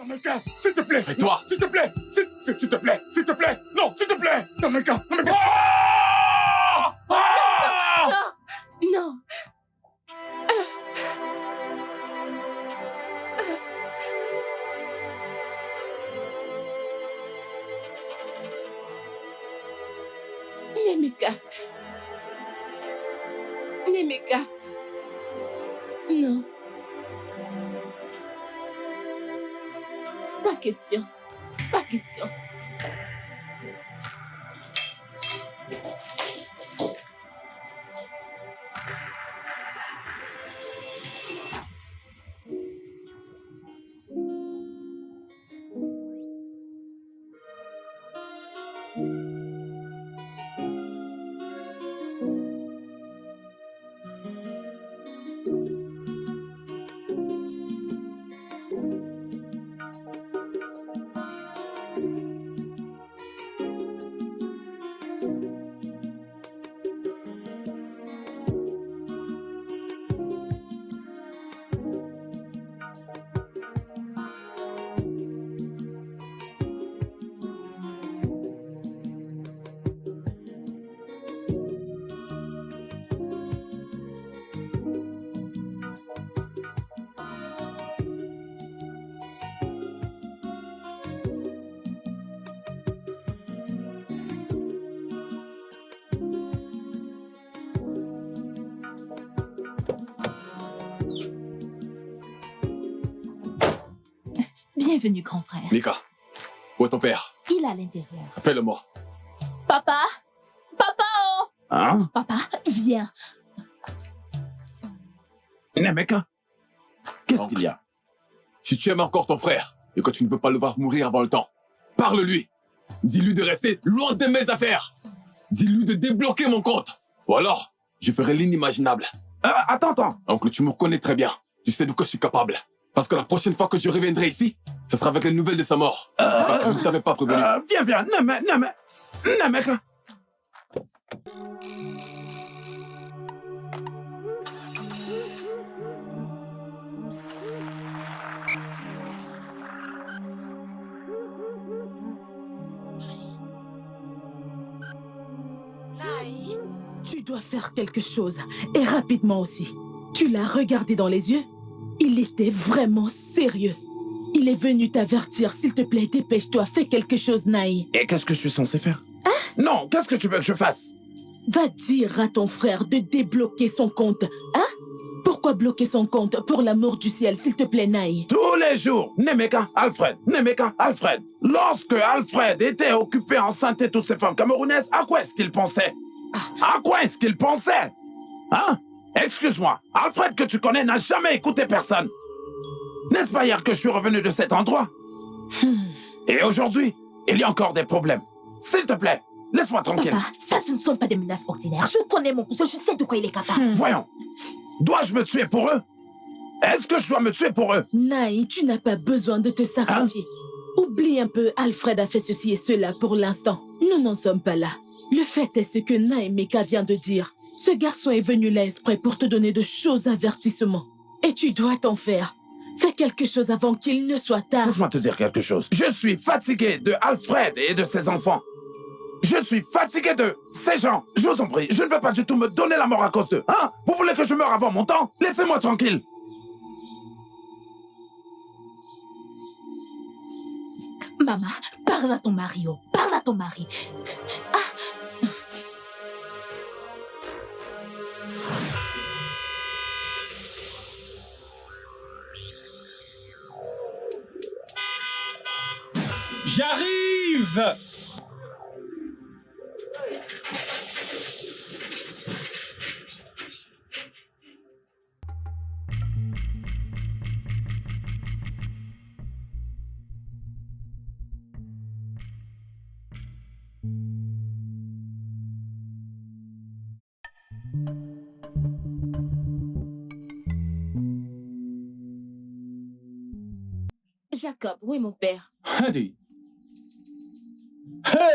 Nameka, s'il te plaît. Et toi? S'il te plaît. S'il te plaît. S'il te plaît. Non, s'il te plaît. Nameka. Non. Nemeka. Nemeka. Non. Pas question. Pas question. Bienvenue, grand frère. Mika, où est ton père? Il est à l'intérieur. Appelle-le-moi. Papa! Papa! Oh! Hein? Papa, viens. Nemeka, qu'est-ce qu'il y a? Si tu aimes encore ton frère et que tu ne veux pas le voir mourir avant le temps, parle-lui. Dis-lui de rester loin de mes affaires. Dis-lui de débloquer mon compte. Ou alors, je ferai l'inimaginable. Attends. Oncle, tu me connais très bien. Tu sais de quoi je suis capable. Parce que la prochaine fois que je reviendrai ici, ce sera avec les nouvelles de sa mort. C'est parce que je ne t'avais pas prévenu. Viens, Nemeka. Tu dois faire quelque chose, et rapidement aussi. Tu l'as regardé dans les yeux? Il était vraiment sérieux. Il est venu t'avertir, s'il te plaît, dépêche-toi, fais quelque chose, Naï. Et qu'est-ce que je suis censé faire? Non, qu'est-ce que tu veux que je fasse? Va dire à ton frère de débloquer son compte, hein? Pourquoi bloquer son compte? Pour l'amour du ciel, s'il te plaît, Naï. Tous les jours, Nemeka, Alfred. Lorsque Alfred était occupé à enceinter toutes ces femmes camerounaises, à quoi est-ce qu'il pensait? À quoi est-ce qu'il pensait? Hein? Excuse-moi, Alfred que tu connais n'a jamais écouté personne. N'est-ce pas hier que je suis revenu de cet endroit? Et aujourd'hui, il y a encore des problèmes. S'il te plaît, laisse-moi tranquille. Papa, ça ce ne sont pas des menaces ordinaires. Je connais mon cousin, je sais de quoi il est capable. Voyons, dois-je me tuer pour eux? Est-ce que je dois me tuer pour eux? Naï, tu n'as pas besoin de te sacrifier. Oublie un peu, Alfred a fait ceci et cela pour l'instant. Nous n'en sommes pas là. Le fait est ce que Naïmeka vient de dire. Ce garçon est venu là exprès pour te donner de choses avertissements. Et tu dois t'en faire. Fais quelque chose avant qu'il ne soit tard. Laisse-moi te dire quelque chose. Je suis fatigué de Alfred et de ses enfants. Je suis fatigué de ces gens. Je vous en prie, je ne veux pas du tout me donner la mort à cause d'eux. Hein? Vous voulez que je meure avant mon temps? Laissez-moi tranquille. Maman, parle à ton mari, oh. Parle à ton mari. J'arrive! Jacob, oui, mon père. Allez.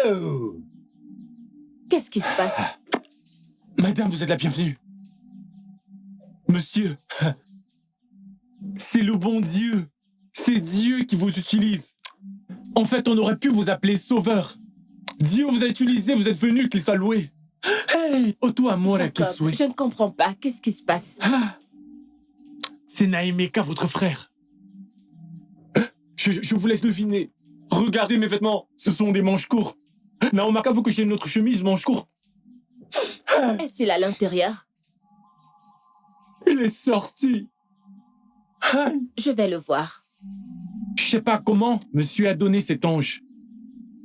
Oh! Qu'est-ce qui se passe? Madame, vous êtes la bienvenue. Monsieur, c'est le bon Dieu. C'est Dieu qui vous utilise. En fait, on aurait pu vous appeler sauveur. Dieu vous a utilisé, vous êtes venu, qu'il soit loué. Hey, Oto Amore Jacob, Kiswe. je ne comprends pas. Qu'est-ce qui se passe? Ah, c'est Naemeka, votre frère. Je vous laisse deviner. Regardez mes vêtements, ce sont des manches courtes. Naomaka veut que j'ai une autre chemise manches courtes. Est-il à l'intérieur? Il est sorti. Ah, Je vais le voir. je sais pas comment monsieur a donné cet ange.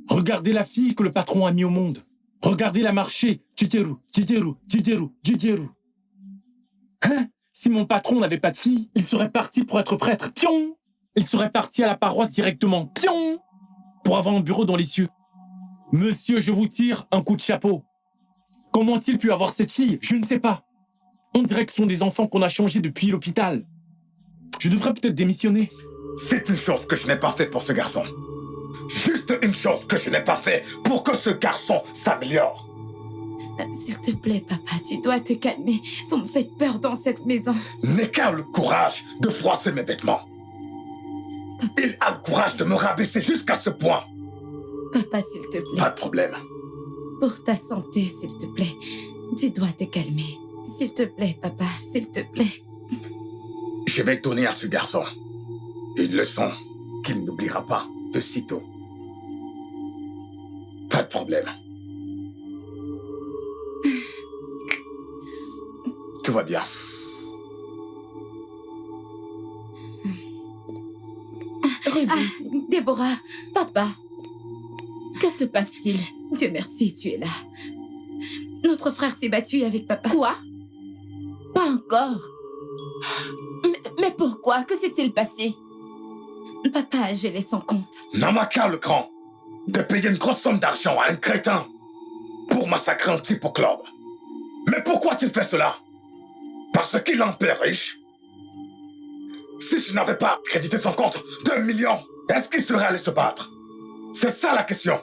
Regardez la fille que le patron a mis au monde. Regardez-la marcher. Chicheru, Chicheru, Chicheru, Chicheru. Hein? Si mon patron n'avait pas de fille, il serait parti pour être prêtre. Pion! Il serait parti à la paroisse directement. Pion! Pour avoir un bureau dans les cieux. Monsieur, je vous tire un coup de chapeau. Comment a-t-il pu avoir cette fille? Je ne sais pas. On dirait que ce sont des enfants qu'on a changés depuis l'hôpital. Je devrais peut-être démissionner. C'est une chose que je n'ai pas fait pour ce garçon. Juste une chose que je n'ai pas fait pour que ce garçon s'améliore. S'il te plaît, papa, tu dois te calmer. Vous me faites peur dans cette maison. N'ai qu'à le courage de froisser mes vêtements. Il a le courage de me rabaisser jusqu'à ce point. Papa, s'il te plaît. Pas de problème. Pour ta santé, s'il te plaît. Tu dois te calmer. S'il te plaît, papa, s'il te plaît. Je vais donner à ce garçon une leçon qu'il n'oubliera pas de sitôt. Pas de problème. Tout va bien. Ruby, Déborah, papa, que se passe-t-il? Dieu merci, tu es là. Notre frère s'est battu avec papa. Quoi? Pas encore. Mais pourquoi? Que s'est-il passé? Papa a gelé son compte. Namaka le grand, de payer une grosse somme d'argent à un crétin pour massacrer un type au club. Mais pourquoi tu fais cela? Parce qu'il est un père riche? Si je n'avais pas crédité son compte d'1 million, est-ce qu'il serait allé se battre? C'est ça la question.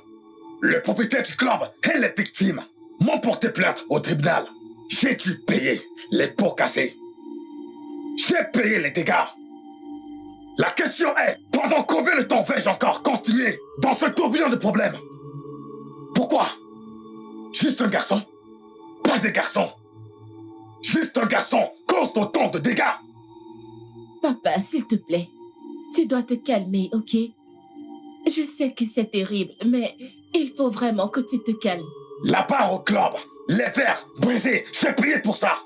Le propriétaire du club et les victimes m'ont porté plainte au tribunal. J'ai dû payer les pots cassés. J'ai payé les dégâts. La question est, pendant combien de temps vais-je encore continuer dans ce tourbillon de problèmes? Pourquoi? Juste un garçon? Pas des garçons. Juste un garçon cause autant de dégâts. Papa, s'il te plaît, tu dois te calmer, ok? Je sais que c'est terrible, mais il faut vraiment que tu te calmes. La barre au club, les verres brisés, j'ai payé pour ça.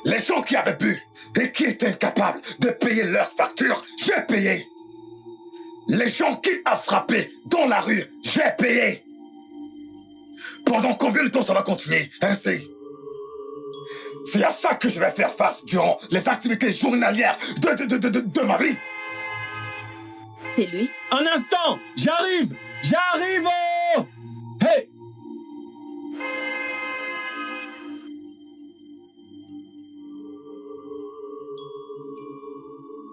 Les gens qui avaient bu et qui étaient incapables de payer leurs factures, j'ai payé. Les gens qui ont frappé dans la rue, j'ai payé. Pendant combien de temps ça va continuer ainsi? C'est à ça que je vais faire face durant les activités journalières de ma vie. C'est lui? Un instant! J'arrive! J'arrive! Oh! Hey!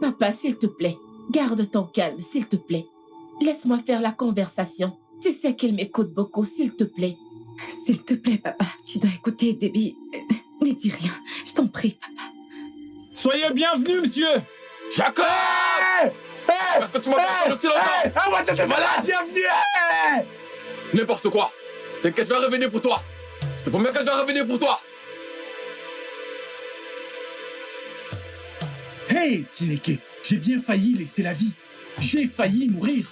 Papa, s'il te plaît, garde ton calme, s'il te plaît. Laisse-moi faire la conversation. Tu sais qu'il m'écoute beaucoup, s'il te plaît. S'il te plaît, papa, tu dois écouter, Debbie. Ne dis rien, je t'en prie, papa. Soyez bienvenus, monsieur! Jacob! Parce que tu m'as pas aussi longtemps! T'es malade! Bienvenue! N'importe quoi! T'inquiète, je vais revenir pour toi! Je te promets que je vais revenir pour toi! Hey, Tineke, j'ai bien failli laisser la vie. J'ai failli mourir.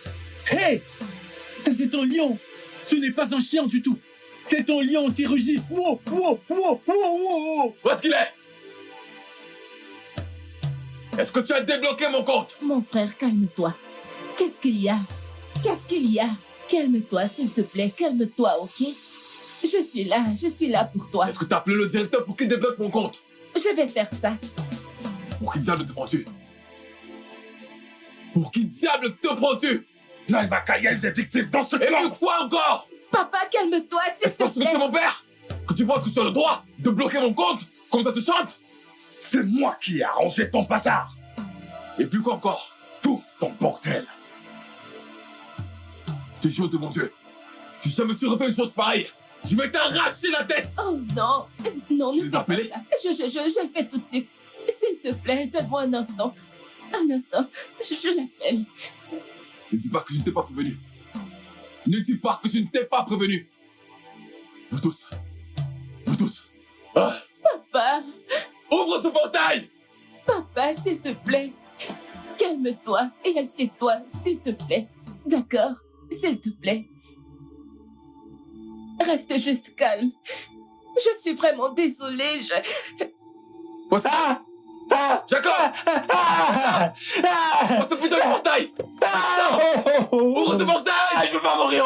Hey! Ça, c'est un lion. Ce n'est pas un chien du tout. C'est un lion qui rugit. Wow, wow, wow, wow, wow. Où est-ce qu'il est? Est-ce que tu as débloqué mon compte? Mon frère, calme-toi. Qu'est-ce qu'il y a? Qu'est-ce qu'il y a? Calme-toi, s'il te plaît, calme-toi, ok? Je suis là pour toi. Est-ce que tu as appelé le directeur pour qu'il débloque mon compte? Je vais faire ça. Pour qui diable te prends-tu? Pour qui diable te prends-tu? Naimaka, il y a eu des victimes dans ce Et clan. puis quoi encore? Papa, calme-toi, s'il Est-ce te parce que tu es plaît. mon père que tu penses que tu as le droit de bloquer mon compte comme ça te chante? C'est moi qui ai arrangé ton bazar. Et puis quoi encore? Tout ton bordel. Je te jure devant Dieu, si jamais tu refais une chose pareille, je vais t'arracher la tête! Oh non, non, Tu ne les fais as pas appelés? ça. Je le fais tout de suite. S'il te plaît, donne-moi un instant. Un instant, je l'appelle. Ne dis pas que je ne t'ai pas prévenu. Ne dis pas que je ne t'ai pas prévenu. Vous tous. Vous tous. Ah, Papa, ouvre ce portail! papa, s'il te plaît. Calme-toi et assieds-toi, s'il te plaît. D'accord, s'il te plaît. Reste juste calme. Je suis vraiment désolée, Quoi ça? Jacob! Ouvre ce putain de portail! Ouvre ce portail! Je veux pas mourir!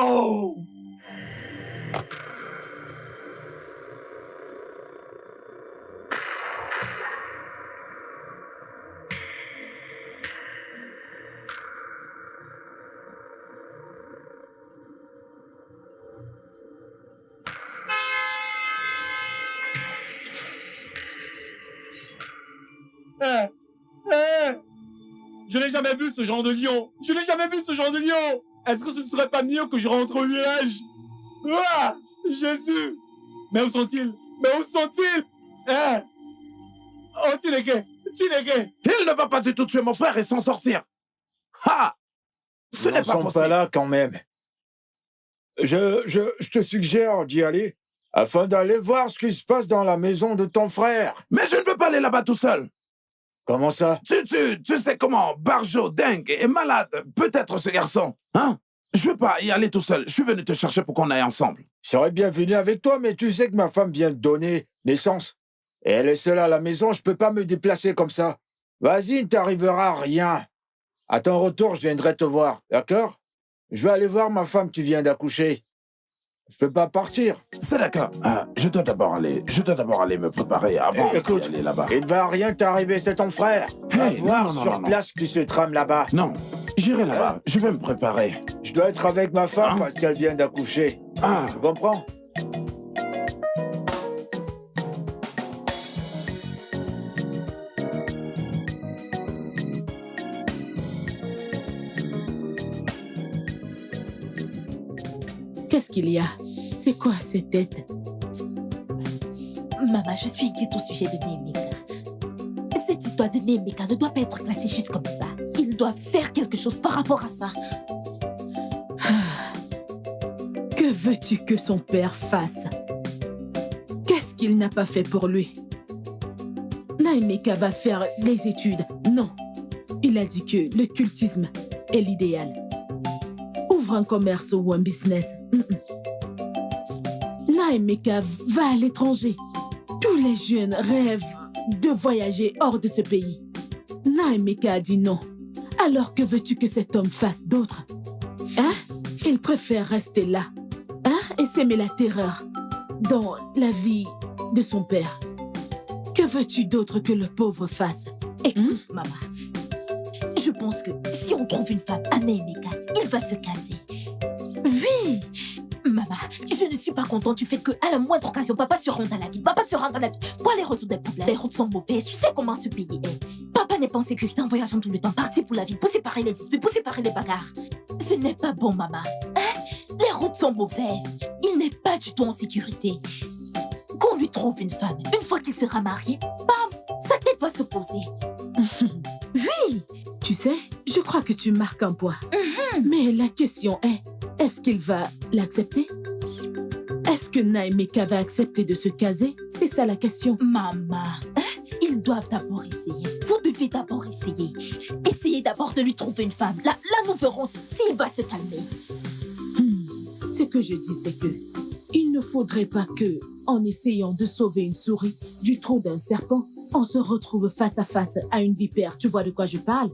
Je n'ai jamais vu ce genre de lion. Je n'ai jamais vu ce genre de lion. Est-ce que ce ne serait pas mieux que je rentre au village? Ah, Jésus! Mais où sont-ils? Mais où sont-ils? Hein? Oh, Tineke! Tineke! Il ne va pas du tout tuer mon frère et s'en sortir. Ha! Ce n'est Ils pas sont possible. pas là quand même. Je te suggère d'y aller afin d'aller voir ce qui se passe dans la maison de ton frère. Mais je ne veux pas aller là-bas tout seul. Comment ça? Tu sais comment Barjo, dingue et malade peut être ce garçon. Hein? Je veux pas y aller tout seul. Je suis venu te chercher pour qu'on aille ensemble. Je serais bien venu avec toi, mais tu sais que ma femme vient de donner naissance. Et elle est seule à la maison, je peux pas me déplacer comme ça. Vas-y, il ne t'arrivera rien. À ton retour, je viendrai te voir, d'accord? Je vais aller voir ma femme qui vient d'accoucher. Je peux pas partir. C'est d'accord. Je dois d'abord aller me préparer avant Écoute, d'aller là-bas. il ne va rien t'arriver, c'est ton frère. Va Hey, voir non, sur place ce qui se trame là-bas. Non, j'irai là-bas. Je vais me préparer. Je dois être avec ma femme Hein? parce qu'elle vient d'accoucher. Ah, Tu comprends? Qu'est-ce qu'il y a? C'est quoi cette tête? Maman, je suis inquiète au sujet de Nemeka. Cette histoire de Nemeka ne doit pas être classée juste comme ça. Il doit faire quelque chose par rapport à ça. Que veux-tu que son père fasse? Qu'est-ce qu'il n'a pas fait pour lui? Naimeka va faire les études. Non. Il a dit que le cultisme est l'idéal. Ouvre un commerce ou un business. Naimeka va à l'étranger. Tous les jeunes rêvent de voyager hors de ce pays. Naimeka a dit non. Alors que veux-tu que cet homme fasse d'autre? Hein? Il préfère rester là. Hein? Et s'aimer la terreur dans la vie de son père. Que veux-tu d'autre que le pauvre fasse? Écoute, maman. Je pense que si on trouve une femme à Nemeka, il va se caser. Oui! Maman, je ne suis pas contente du fait qu'à la moindre occasion, papa se rende à la ville. Papa se rend à la ville pour aller résoudre des problèmes. Les routes sont mauvaises. Tu sais comment ce pays est. Papa n'est pas en sécurité en voyageant tout le temps, parti pour la ville, pour séparer les disputes, pour séparer les bagarres. Ce n'est pas bon, maman. Hein? Les routes sont mauvaises. Il n'est pas du tout en sécurité. Qu'on lui trouve une femme. Une fois qu'il sera marié, bam, sa tête va se poser. Oui! Tu sais, je crois que tu marques un point. Mais la question est-ce qu'il va l'accepter? Est-ce que Naimeka va accepter de se caser? C'est ça la question. Maman, hein? Ils doivent d'abord essayer. Vous devez d'abord essayer. Essayez d'abord de lui trouver une femme. Là, nous verrons s'il va se calmer. Ce que je dis, c'est que il ne faudrait pas que, en essayant de sauver une souris du trou d'un serpent, on se retrouve face à face à une vipère. Tu vois de quoi je parle?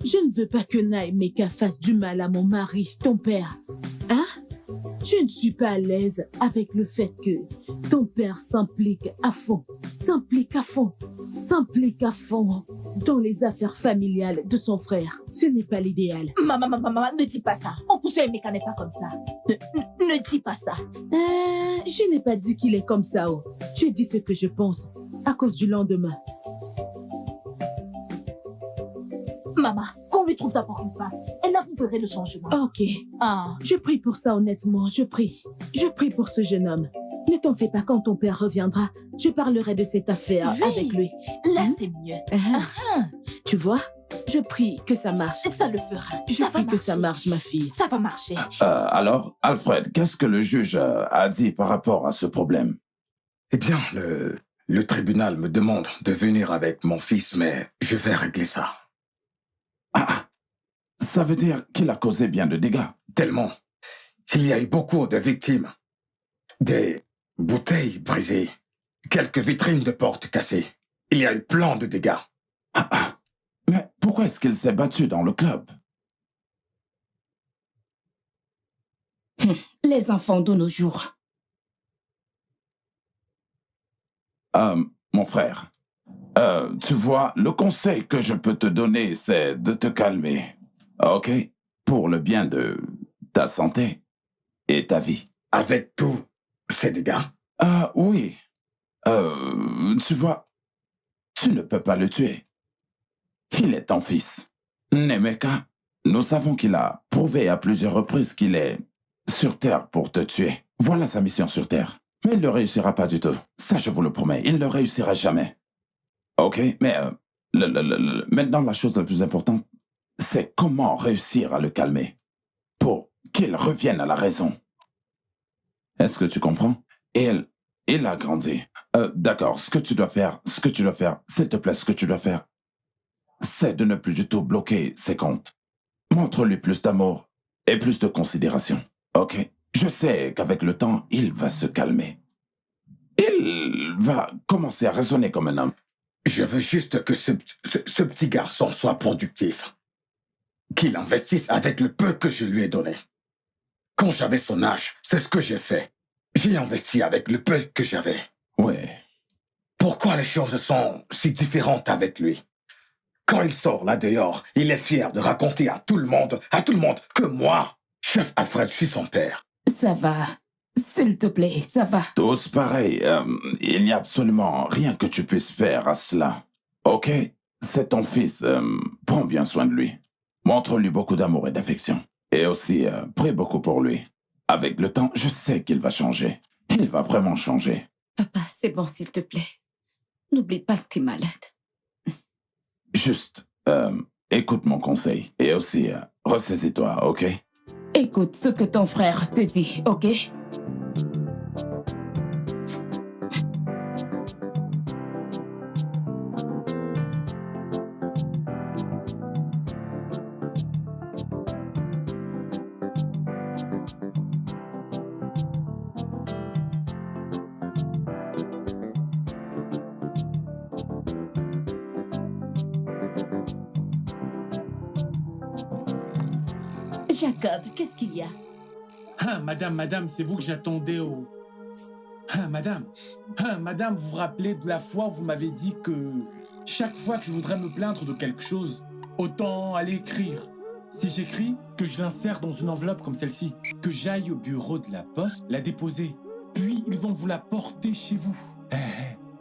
Je ne veux pas que Naimeka fasse du mal à mon mari, ton père. Hein? Je ne suis pas à l'aise avec le fait que ton père s'implique à fond dans les affaires familiales de son frère. Ce n'est pas l'idéal. Maman, ne dis pas ça. On pousse Nemeka n'est pas comme ça. Ne dis pas ça. Je n'ai pas dit qu'il est comme ça. Oh. Je dis ce que je pense à cause du lendemain. Maman, qu'on lui trouve d'abord une femme. Et là, vous verrez le changement. Ok. Ah. Je prie pour ça, honnêtement. Je prie. Je prie pour ce jeune homme. Ne t'en fais pas, quand ton père reviendra, je parlerai de cette affaire Oui. avec lui. Là, c'est mieux. Tu vois? Je prie que ça marche. Ça le fera. Je Ça va prie que marcher. ça marche, ma fille. Ça va marcher. Alors, Alfred, qu'est-ce que le juge a dit par rapport à ce problème? Eh bien, le tribunal me demande de venir avec mon fils, mais je vais régler ça. Ça veut dire qu'il a causé bien de dégâts. Tellement. Il y a eu beaucoup de victimes. Des bouteilles brisées, quelques vitrines de portes cassées. Il y a eu plein de dégâts. Mais pourquoi est-ce qu'il s'est battu dans le club? Les enfants de nos jours. Mon frère, tu vois, le conseil que je peux te donner, c'est de te calmer. OK? Pour le bien de ta santé et ta vie. Avec tous ces dégâts? Oui. Tu vois, tu ne peux pas le tuer. Il est ton fils. Nemeka, nous savons qu'il a prouvé à plusieurs reprises qu'il est sur Terre pour te tuer. Voilà sa mission sur Terre. Mais il ne réussira pas du tout. Ça, je vous le promets. Il ne réussira jamais. OK? Mais maintenant, la chose la plus importante, c'est comment réussir à le calmer pour qu'il revienne à la raison. Est-ce que tu comprends? Et il a grandi. D'accord, ce que tu dois faire, s'il te plaît, ce que tu dois faire, c'est de ne plus du tout bloquer ses comptes. Montre-lui plus d'amour et plus de considération. OK? Je sais qu'avec le temps, il va se calmer. Il va commencer à raisonner comme un homme. Je veux juste que ce petit garçon soit productif. Qu'il investisse avec le peu que je lui ai donné. Quand j'avais son âge, c'est ce que j'ai fait. J'ai investi avec le peu que j'avais. Oui. Pourquoi les choses sont si différentes avec lui? Quand il sort là dehors, il est fier de raconter à tout le monde que moi, chef Alfred, je suis son père. Ça va. S'il te plaît, ça va. Tous pareils. Il n'y a absolument rien que tu puisses faire à cela. OK? C'est ton fils. Prends bien soin de lui. Montre-lui beaucoup d'amour et d'affection. Et aussi, prie beaucoup pour lui. Avec le temps, je sais qu'il va changer. Il va vraiment changer. Papa, c'est bon, s'il te plaît. N'oublie pas que t'es malade. Juste, écoute mon conseil. Et aussi, ressaisis-toi, OK? Écoute ce que ton frère te dit, ok? Jacob, qu'est-ce qu'il y a? Madame, c'est vous que j'attendais au... madame, vous vous rappelez de la fois où vous m'avez dit que chaque fois que je voudrais me plaindre de quelque chose, autant aller écrire. Si j'écris, que je l'insère dans une enveloppe comme celle-ci, que j'aille au bureau de la poste, la déposer, puis ils vont vous la porter chez vous.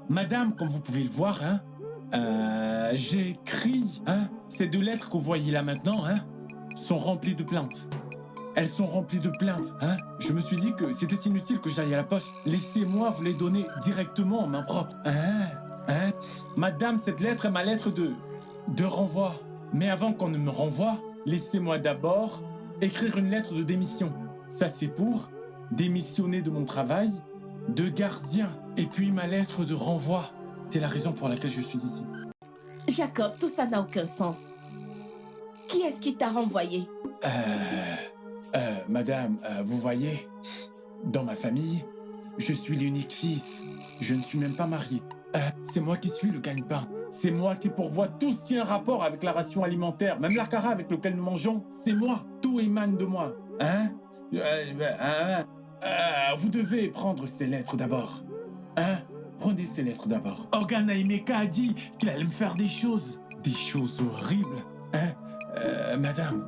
Madame, comme vous pouvez le voir, j'ai écrit, ces 2 lettres que vous voyez là maintenant, sont remplies de plaintes. Elles sont remplies de plaintes, Je me suis dit que c'était inutile que j'aille à la poste. Laissez-moi vous les donner directement en main propre. Madame, cette lettre est ma lettre de renvoi. Mais avant qu'on ne me renvoie, laissez-moi d'abord écrire une lettre de démission. Ça, c'est pour démissionner de mon travail de gardien. Et puis ma lettre de renvoi. C'est la raison pour laquelle je suis ici. Jacob, tout ça n'a aucun sens. Qui est-ce qui t'a renvoyé? Madame, vous voyez, dans ma famille, je suis l'unique fils. Je ne suis même pas marié. C'est moi qui suis le gagne-pain. C'est moi qui pourvois tout ce qui a un rapport avec la ration alimentaire, même l'akara avec lequel nous mangeons. C'est moi. Tout émane de moi. Vous devez prendre ces lettres d'abord. Prenez ces lettres d'abord. Organa Emeka a dit qu'il allait me faire des choses horribles. Madame,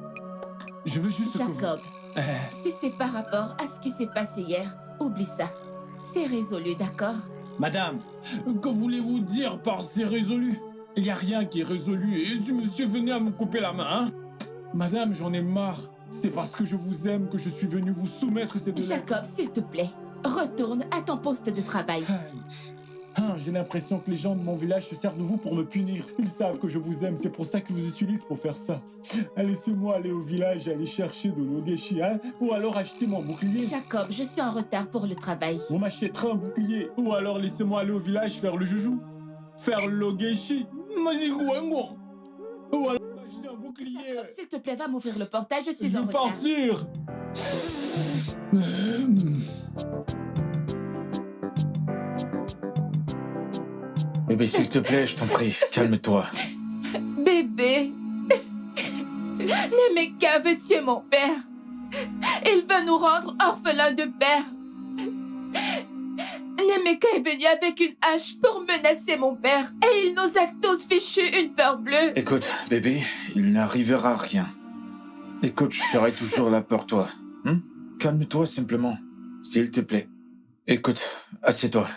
je veux juste Jacob, que si c'est par rapport à ce qui s'est passé hier, oublie ça. C'est résolu, d'accord? Madame, que voulez-vous dire par c'est résolu? Il n'y a rien qui est résolu et si monsieur venait à me couper la main, Madame, j'en ai marre. C'est parce que je vous aime que je suis venu vous soumettre ces 2 lettres. Jacob, s'il te plaît, retourne à ton poste de travail. J'ai l'impression que les gens de mon village se servent de vous pour me punir. Ils savent que je vous aime, c'est pour ça qu'ils vous utilisent pour faire ça. Laissez-moi aller au village, aller chercher de l'ogeshi, ou alors acheter mon bouclier. Jacob, je suis en retard pour le travail. On m'achètera un bouclier, ou alors laissez-moi aller au village faire le joujou. Faire l'ogeshi. Ou alors acheter un bouclier. Jacob, s'il te plaît, va m'ouvrir le portail, je suis Je en vais retard. partir. Bébé, s'il te plaît, je t'en prie, calme-toi. Bébé, Nemeka veut tuer mon père. Il veut nous rendre orphelins de père. Nemeka est venu avec une hache pour menacer mon père et il nous a tous fichu une peur bleue. Écoute, bébé, il n'arrivera rien. Écoute, je serai toujours là pour toi. Calme-toi simplement, s'il te plaît. Écoute, assieds-toi.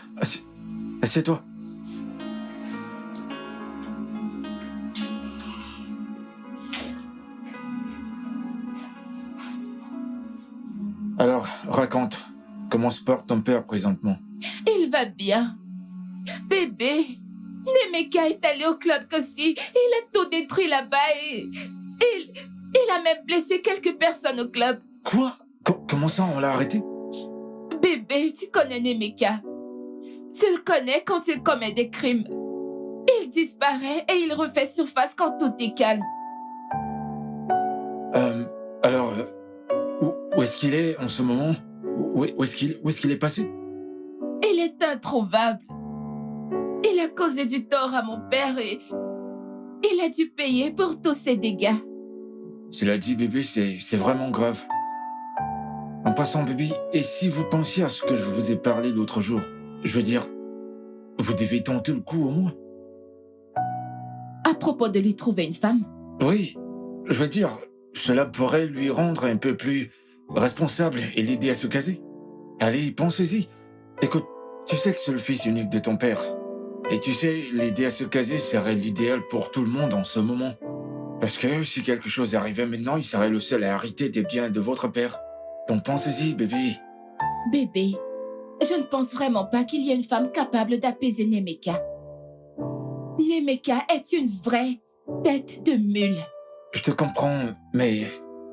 Assieds-toi. Alors, raconte, comment se porte ton père présentement? Il va bien. Bébé, Nemeka est allé au club Kossi. Il a tout détruit là-bas et il a même blessé quelques personnes au club. Quoi? Comment ça, on l'a arrêté? Bébé, tu connais Nemeka. Tu le connais quand il commet des crimes. Il disparaît et il refait surface quand tout est calme. Alors, où est-ce qu'il est en ce moment? Où est-ce qu'il est passé? Il est introuvable. Il a causé du tort à mon père et il a dû payer pour tous ses dégâts. Cela dit, bébé, c'est vraiment grave. En passant, bébé, et si vous pensiez à ce que je vous ai parlé l'autre jour? Je veux dire, vous devez tenter le coup au moins. À propos de lui trouver une femme? Oui, je veux dire, cela pourrait lui rendre un peu plus responsable et l'aider à se caser. Allez, pensez-y. Écoute, tu sais que c'est le fils unique de ton père. Et tu sais, l'aider à se caser serait l'idéal pour tout le monde en ce moment. Parce que si quelque chose arrivait maintenant, il serait le seul à hériter des biens de votre père. Donc pensez-y, bébé. Bébé, je ne pense vraiment pas qu'il y ait une femme capable d'apaiser Nemeka. Nemeka est une vraie tête de mule. Je te comprends, mais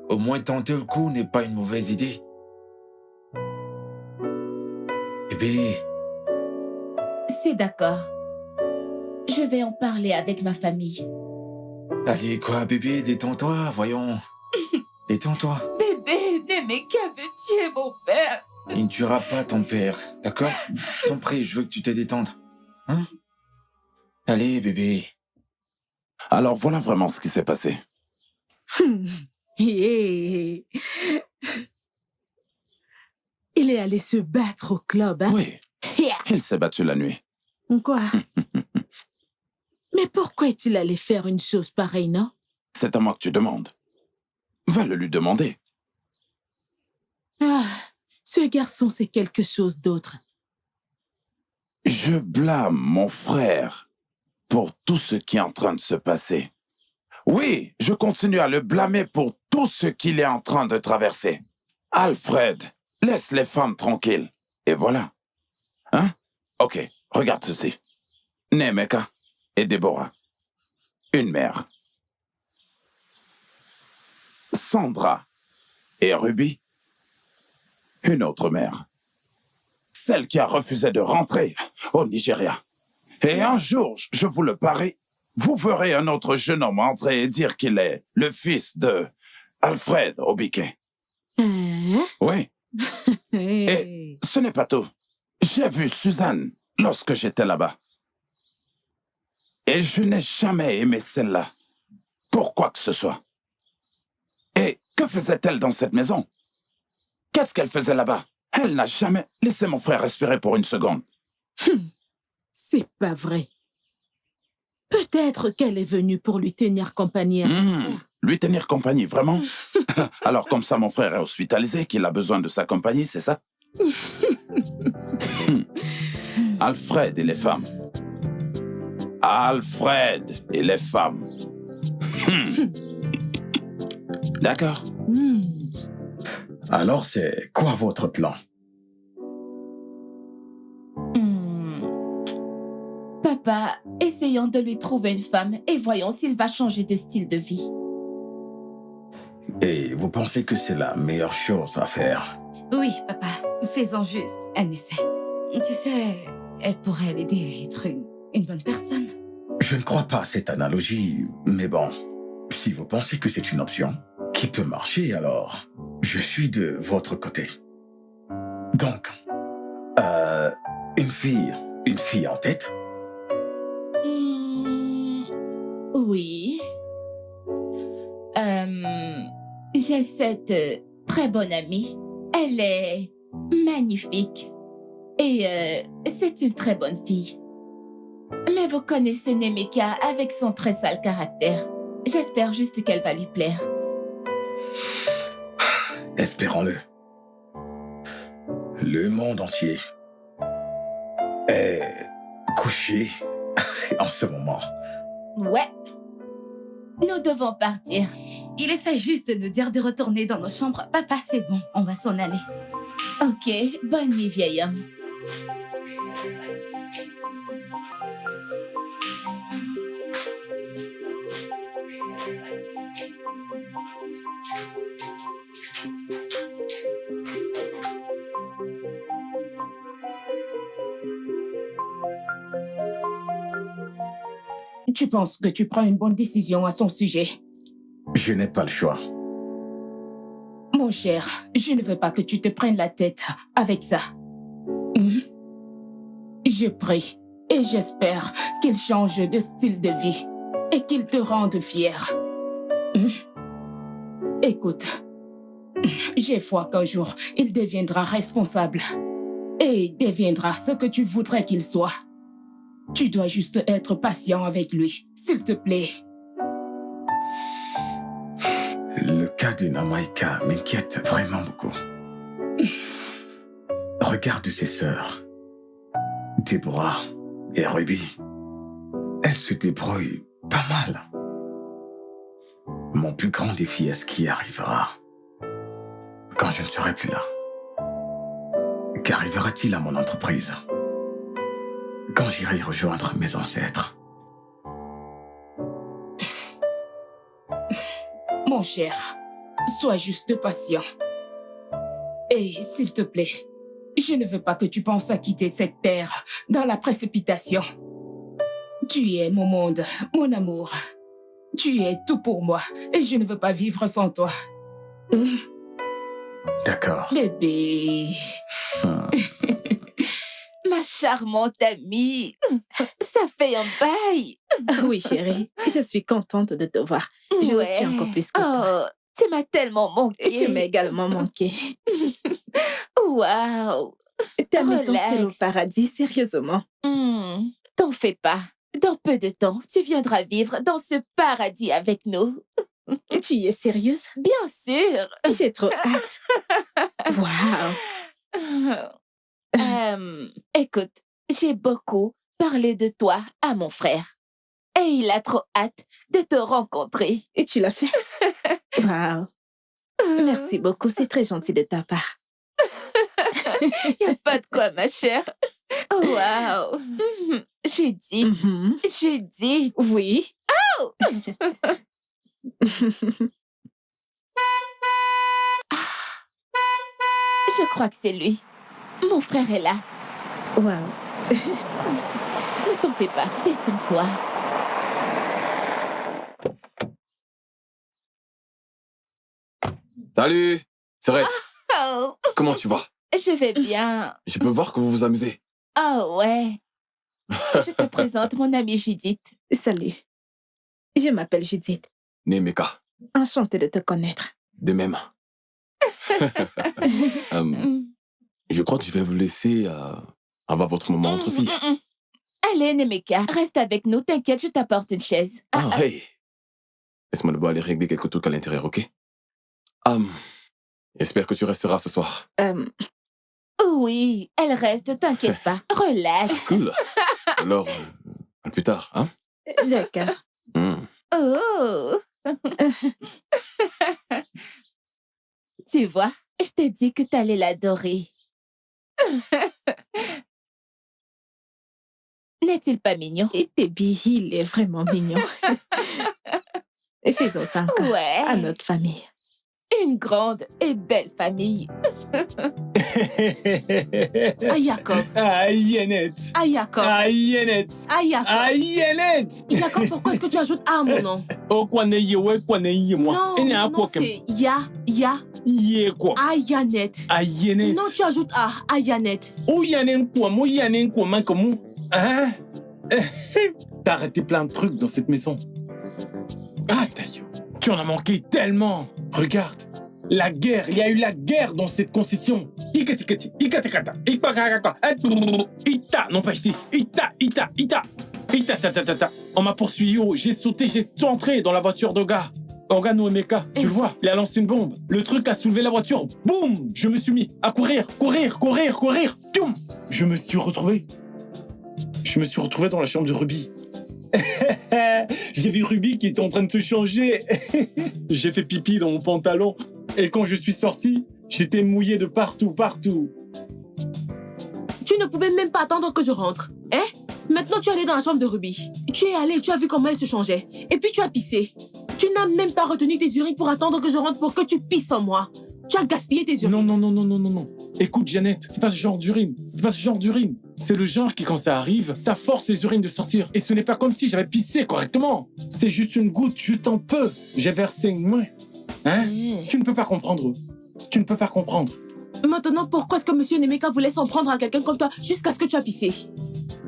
au moins tenter le coup n'est pas une mauvaise idée. Bébé. C'est d'accord. Je vais en parler avec ma famille. Allez, quoi, bébé, détends-toi, voyons. Détends-toi. Bébé, Nemeka veut tuer mon père. Il ne tuera pas ton père, d'accord? Je t'en prie, je veux que tu te détendes. Hein? Allez, bébé. Alors voilà vraiment ce qui s'est passé. Il est allé se battre au club, hein? Oui, il s'est battu la nuit. Quoi? Mais pourquoi est-il allé faire une chose pareille, non? C'est à moi que tu demandes. Va le lui demander. Ah, ce garçon, c'est quelque chose d'autre. Je blâme mon frère pour tout ce qui est en train de se passer. Oui, je continue à le blâmer pour tout ce qu'il est en train de traverser. Alfred, laisse les femmes tranquilles. Et voilà. Hein? Ok, regarde ceci. Nemeka et Déborah. Une mère. Sandra et Ruby. Une autre mère. Celle qui a refusé de rentrer au Nigeria. Et un jour, je vous le parie, vous verrez un autre jeune homme entrer et dire qu'il est le fils de Alfred Obike. Oui. Et ce n'est pas tout. J'ai vu Suzanne lorsque j'étais là-bas. Et je n'ai jamais aimé celle-là. Pour quoi que ce soit. Et que faisait-elle dans cette maison? Qu'est-ce qu'elle faisait là-bas? Elle n'a jamais laissé mon frère respirer pour une seconde. C'est pas vrai. Peut-être qu'elle est venue pour lui tenir compagnie à mon frère. Lui tenir compagnie, vraiment? Alors comme ça, mon frère est hospitalisé, qu'il a besoin de sa compagnie, c'est ça? Alfred et les femmes. Alfred et les femmes. D'accord. Alors, c'est quoi votre plan? Papa, essayons de lui trouver une femme et voyons s'il va changer de style de vie. Et vous pensez que c'est la meilleure chose à faire? Oui, papa. Faisons juste un essai. Tu sais, elle pourrait l'aider à être une bonne personne. Je ne crois pas à cette analogie, mais bon, si vous pensez que c'est une option qui peut marcher, alors je suis de votre côté. Donc, une fille en tête? Oui. J'ai cette très bonne amie. Elle est magnifique. Et c'est une très bonne fille. Mais vous connaissez Nemeka avec son très sale caractère. J'espère juste qu'elle va lui plaire. Espérons-le. Le monde entier est couché en ce moment. Ouais. Nous devons partir. Il essaie juste de nous dire de retourner dans nos chambres. Papa, c'est bon, on va s'en aller. Ok, bonne nuit, vieil homme. Tu penses que tu prends une bonne décision à son sujet? Je n'ai pas le choix. Mon cher, je ne veux pas que tu te prennes la tête avec ça. Je prie et j'espère qu'il change de style de vie et qu'il te rende fier. Écoute, j'ai foi qu'un jour, il deviendra responsable et deviendra ce que tu voudrais qu'il soit. Tu dois juste être patient avec lui, s'il te plaît. Le cas de Namaika m'inquiète vraiment beaucoup. Regarde ses sœurs, Déborah et Ruby. Elles se débrouillent pas mal. Mon plus grand défi est ce qui arrivera quand je ne serai plus là. Qu'arrivera-t-il à mon entreprise quand j'irai rejoindre mes ancêtres? Mon cher, sois juste patient. Et s'il te plaît, je ne veux pas que tu penses à quitter cette terre dans la précipitation. Tu es mon monde, mon amour. Tu es tout pour moi et je ne veux pas vivre sans toi. D'accord. Bébé. Ma charmante amie, ça fait un bail. Oui, chérie, je suis contente de te voir. Je le suis encore plus que toi. Tu m'as tellement manqué. Et tu m'as également manqué. Waouh. Ta maison, c'est le paradis, sérieusement. T'en fais pas. Dans peu de temps, tu viendras vivre dans ce paradis avec nous. Tu y es sérieuse? Bien sûr. J'ai trop hâte. Waouh. Écoute, j'ai beaucoup parlé de toi à mon frère. Et il a trop hâte de te rencontrer. Et tu l'as fait? Waouh. Merci beaucoup, c'est très gentil de ta part. Y a pas de quoi, ma chère. Oh, waouh. J'ai dit. Oui. Oh. Je crois que c'est lui. Mon frère est là. Waouh. Ne t'en fais pas, détends-toi. Salut, c'est Red. Oh. Comment tu vas? Je vais bien. Je peux voir que vous vous amusez. Oh ouais. Je te présente mon amie Judith. Salut. Je m'appelle Judith. Nemeka. Enchantée de te connaître. De même. Je crois que je vais vous laisser avoir votre moment entre filles. Allez, Nemeka, reste avec nous. T'inquiète, je t'apporte une chaise. Hey. Laisse-moi d'abord aller régler quelques trucs à l'intérieur, ok? J'espère que tu resteras ce soir. Oui, elle reste, t'inquiète pas. Relax. Cool. Alors, à plus tard, hein? D'accord. Oh. Tu vois, je t'ai dit que t'allais l'adorer. N'est-il pas mignon? Et Déby, il est vraiment mignon. Et faisons ça encore Ouais. à notre famille. Une grande et belle famille. Ah, Jacob. Aïe, Yannette. Ah, Jacob. Aïe, Yannette. Ah, Jacob. Aïe, Yannette. Jacob, pourquoi est-ce que tu ajoutes A à mon nom? Oh, quoi n'est-y, ouais, quoi n'est-y, moi. Non, Et n'est à non, quoi que. c'est Ya, Yé, quoi. Ayanet. Aïe, Yannette. Non, tu ajoutes A, Ayanet. Où Yannette, quoi, moi, Yannette, quoi, man, comme où? Hein? T'as arrêté plein de trucs dans cette maison. Ah, Tayo. Tu en as manqué tellement. Regarde. La guerre, il y a eu la guerre dans cette concession. Ita, non pas ici. Ita. On m'a poursuivi, j'ai sauté, j'ai entré dans la voiture d'Oga. Oga no Emeka, tu le vois, il a lancé une bombe. Le truc a soulevé la voiture, boum. Je me suis mis à courir. Toum. Je me suis retrouvé dans la chambre de Ruby. J'ai vu Ruby qui était en train de se changer. J'ai fait pipi dans mon pantalon. Et quand je suis sorti, j'étais mouillé de partout. Tu ne pouvais même pas attendre que je rentre. Hein? Maintenant, tu es allé dans la chambre de Ruby. Tu es allé, tu as vu comment elle se changeait. Et puis tu as pissé. Tu n'as même pas retenu tes urines pour attendre que je rentre pour que tu pisses en moi. Tu as gaspillé tes urines. Non. Écoute, Jeannette, c'est pas ce genre d'urine. C'est le genre qui, quand ça arrive, ça force les urines de sortir. Et ce n'est pas comme si j'avais pissé correctement. C'est juste une goutte, juste un peu. J'ai versé une main. Hein? Tu ne peux pas comprendre. Maintenant, pourquoi est-ce que Monsieur Nemeka voulait s'en prendre à quelqu'un comme toi jusqu'à ce que tu as pissé?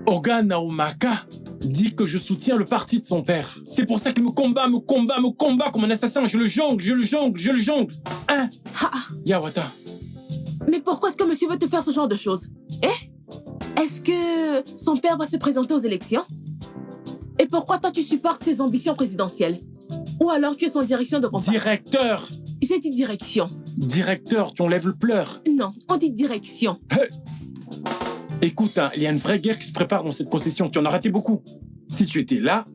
Oga Naomaka dit que je soutiens le parti de son père. C'est pour ça qu'il me combat comme un assassin. Je le jongle. Hein? Yawata. Mais pourquoi est-ce que monsieur veut te faire ce genre de choses? Est-ce que son père va se présenter aux élections? Et pourquoi toi tu supportes ses ambitions présidentielles? Ou alors tu es son direction de campagne? Directeur. J'ai dit direction. Directeur, tu enlèves le pleur. Non, on dit direction. Écoute, hein, il y a une vraie guerre qui se prépare dans cette concession. Tu en as raté beaucoup. Si tu étais là,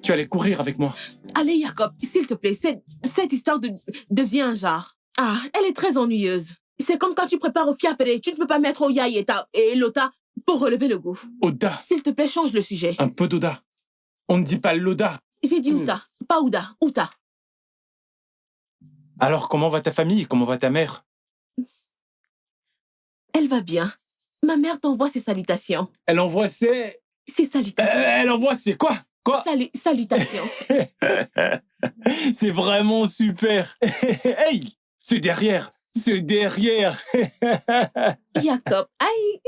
tu allais courir avec moi. Allez, Jacob, s'il te plaît, cette histoire devient un genre. Ah, elle est très ennuyeuse. C'est comme quand tu prépares au fiapere, tu ne peux pas mettre Oya et Lota pour relever le goût. Oda. S'il te plaît, change le sujet. Un peu d'Oda. On ne dit pas l'Oda. J'ai dit Uta, pas Ouda, Uta. Alors, comment va ta famille? Comment va ta mère? Elle va bien. Ma mère t'envoie ses salutations. Elle envoie ses... Ses salutations. Elle envoie ses quoi? Quoi? Salutations. C'est vraiment super. Hey! C'est derrière. Jacob, aïe.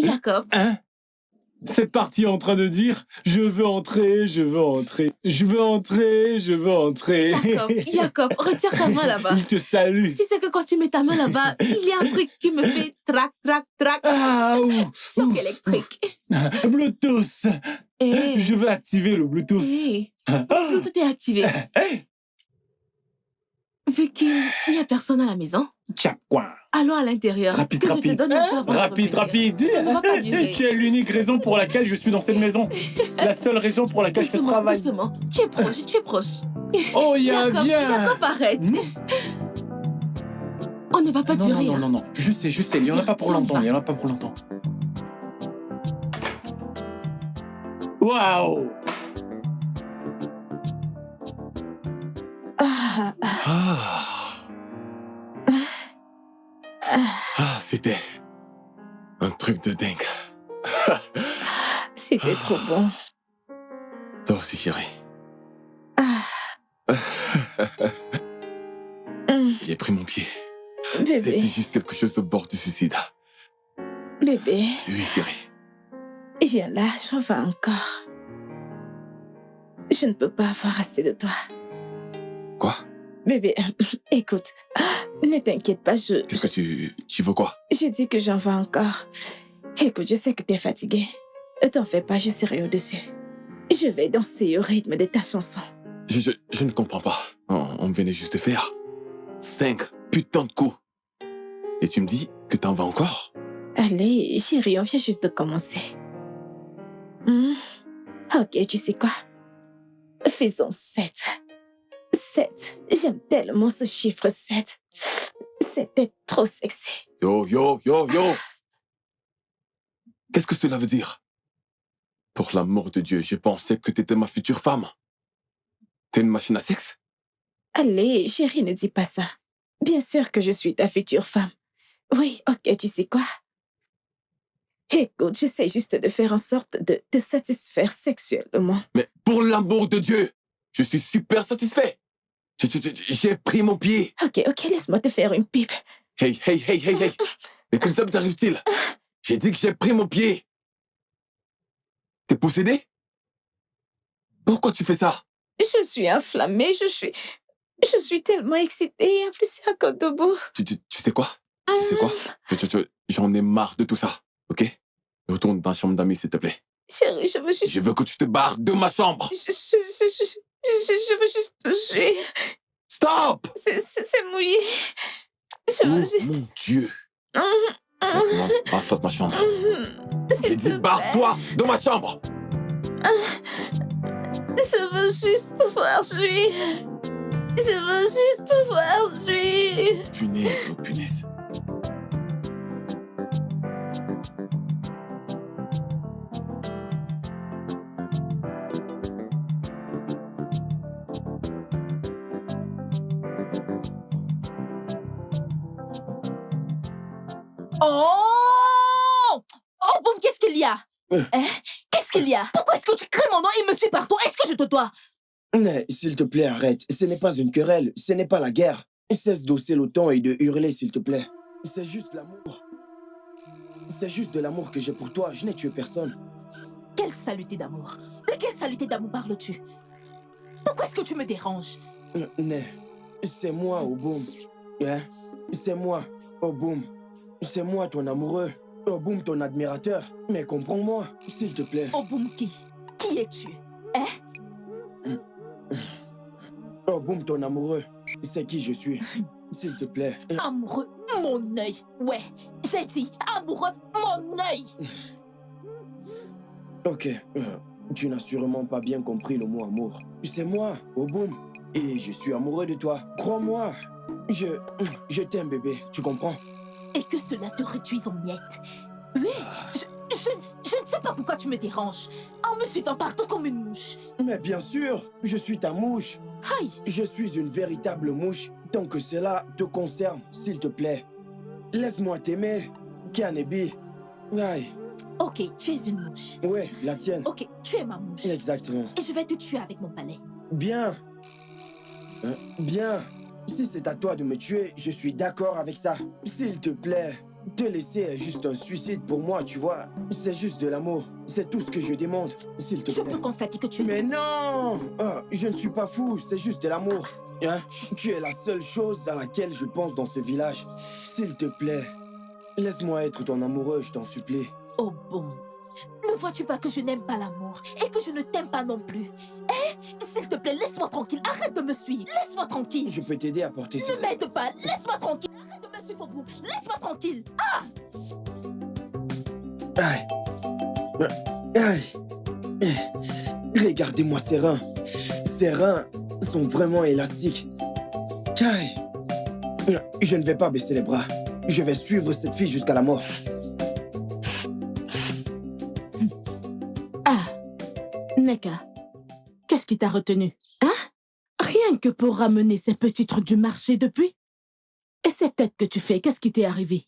Jacob. Hein? Cette partie est en train de dire « Je veux entrer. » Jacob, retire ta main là-bas. Il te salue. Tu sais que quand tu mets ta main là-bas, il y a un truc qui me fait trac. Ah, choc électrique. Bluetooth. Je veux activer le Bluetooth. Le Bluetooth est activé. Vu qu'il n'y a personne à la maison, allons à l'intérieur. Rapide. Je te donne un peu avant de revenir. Rapide. Ça ne va pas durer. Tu es l'unique raison pour laquelle je suis dans cette maison. La seule raison pour laquelle je fais ce travail. Doucement. Tu es proche. Oh, viens. Jacob, arrête. On ne va pas durer. Non. Je sais. Il n'y en a pas pour longtemps. Waouh. C'était un truc de dingue. C'était trop bon. Toi aussi, chérie. J'ai pris mon pied. Bébé. C'était juste quelque chose au bord du suicide. Bébé. Oui, chérie. Viens là, j'en veux encore. Je ne peux pas avoir assez de toi. Quoi? Bébé, écoute, ne t'inquiète pas, Qu'est-ce que tu veux quoi? Je dis que j'en veux encore. Écoute, je sais que t'es fatigué. Ne t'en fais pas, je serai au-dessus. Je vais danser au rythme de ta chanson. Je ne comprends pas. On venait juste de faire 5 putains de coups. Et tu me dis que t'en vas encore? Allez, chérie, on vient juste de commencer. Ok, tu sais quoi? Faisons 7. 7. J'aime tellement ce chiffre 7. C'était trop sexy. Yo. Qu'est-ce que cela veut dire? Pour l'amour de Dieu, je pensais que t'étais ma future femme. T'es une machine à sexe? Allez, chérie, ne dis pas ça. Bien sûr que je suis ta future femme. Oui, ok, tu sais quoi? Écoute, j'essaie juste de faire en sorte de te satisfaire sexuellement. Mais pour l'amour de Dieu, je suis super satisfait. J'ai pris mon pied. Ok, laisse-moi te faire une pipe. Hey. Mais comme ça t'arrive-t-il? J'ai dit que j'ai pris mon pied. T'es possédé? Pourquoi tu fais ça? Je suis enflammée, je suis tellement excitée. En plus, c'est un Kodobo. Tu sais quoi? Tu sais quoi? J'en ai marre de tout ça, ok? Retourne dans la chambre d'amis, s'il te plaît. Chérie, je veux juste... Je veux que tu te barres de ma chambre. Je veux juste toucher. Stop! C'est mouillé. Je veux juste... Mon Dieu. Barre-toi de ma chambre. J'ai dit barre-toi de ma chambre. Je veux juste pouvoir jouir. Je veux juste pouvoir jouir. Punaise. Oh, Boum, qu'est-ce qu'il y a? Hein? Qu'est-ce qu'il y a? Pourquoi est-ce que tu cries mon nom et me suis partout? Est-ce que je te dois? Mais, s'il te plaît, arrête. Ce n'est pas une querelle, ce n'est pas la guerre. Cesse d'hausser le ton et de hurler, s'il te plaît. C'est juste l'amour. C'est juste de l'amour que j'ai pour toi. Je n'ai tué personne. Quelle saluté d'amour? De quelle saluté d'amour parles-tu? Pourquoi est-ce que tu me déranges? C'est moi, Oboum. Hein? C'est moi, Oboum. C'est moi, ton amoureux. Oboum, ton admirateur. Mais comprends-moi, s'il te plaît. Oboum qui? Qui es-tu? Hein? Oboum, ton amoureux. C'est qui je suis. S'il te plaît. Amoureux, mon œil. Ouais, j'ai dit amoureux, mon œil. Ok, tu n'as sûrement pas bien compris le mot amour. C'est moi, Oboum. Et je suis amoureux de toi. Crois-moi. Je t'aime, bébé. Tu comprends? Et que cela te réduise en miettes. Oui, je ne sais pas pourquoi tu me déranges. En me suivant partout comme une mouche. Mais bien sûr, je suis ta mouche. Aïe. Je suis une véritable mouche. Tant que cela te concerne, s'il te plaît. Laisse-moi t'aimer, Kanebi. Aïe. Ok, tu es une mouche. Ouais, la tienne. Ok, tu es ma mouche. Exactement. Et je vais te tuer avec mon palais. Bien. Bien. Si c'est à toi de me tuer, je suis d'accord avec ça. S'il te plaît, te laisser est juste un suicide pour moi, tu vois. C'est juste de l'amour. C'est tout ce que je demande, s'il te plaît. Je peux constater que tu es... Mais non! Je ne suis pas fou, c'est juste de l'amour. Hein? Tu es la seule chose à laquelle je pense dans ce village. S'il te plaît, laisse-moi être ton amoureux, je t'en supplie. Oh bon. Ne vois-tu pas que je n'aime pas l'amour et que je ne t'aime pas non plus? S'il te plaît, laisse-moi tranquille. Arrête de me suivre. Laisse-moi tranquille. Je peux t'aider à porter ce... Ne m'aide pas. Laisse-moi tranquille. Arrête de me suivre au bout. Laisse-moi tranquille. Ah! Aïe. Aïe. Regardez-moi ces reins. Ces reins sont vraiment élastiques. Aïe. Je ne vais pas baisser les bras. Je vais suivre cette fille jusqu'à la mort. Neka, qu'est-ce qui t'a retenu? Hein? Rien que pour ramener ces petits trucs du marché depuis? Et cette tête que tu fais, qu'est-ce qui t'est arrivé?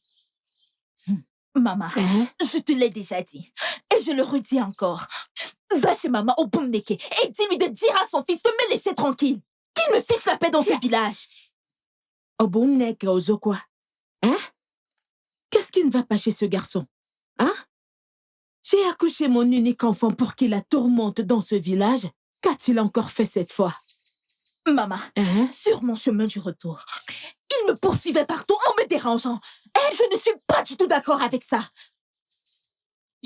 Maman, je te l'ai déjà dit. Et je le redis encore. Va chez maman au Boumneke et dis-lui de dire à son fils de me laisser tranquille. Qu'il me fiche la paix dans ce village. Au Boumneke, Ozo quoi? Hein? Qu'est-ce qui ne va pas chez ce garçon? Hein? J'ai accouché mon unique enfant pour qu'il la tourmente dans ce village. Qu'a-t-il encore fait cette fois? Maman, sur mon chemin du retour, il me poursuivait partout en me dérangeant. Et je ne suis pas du tout d'accord avec ça.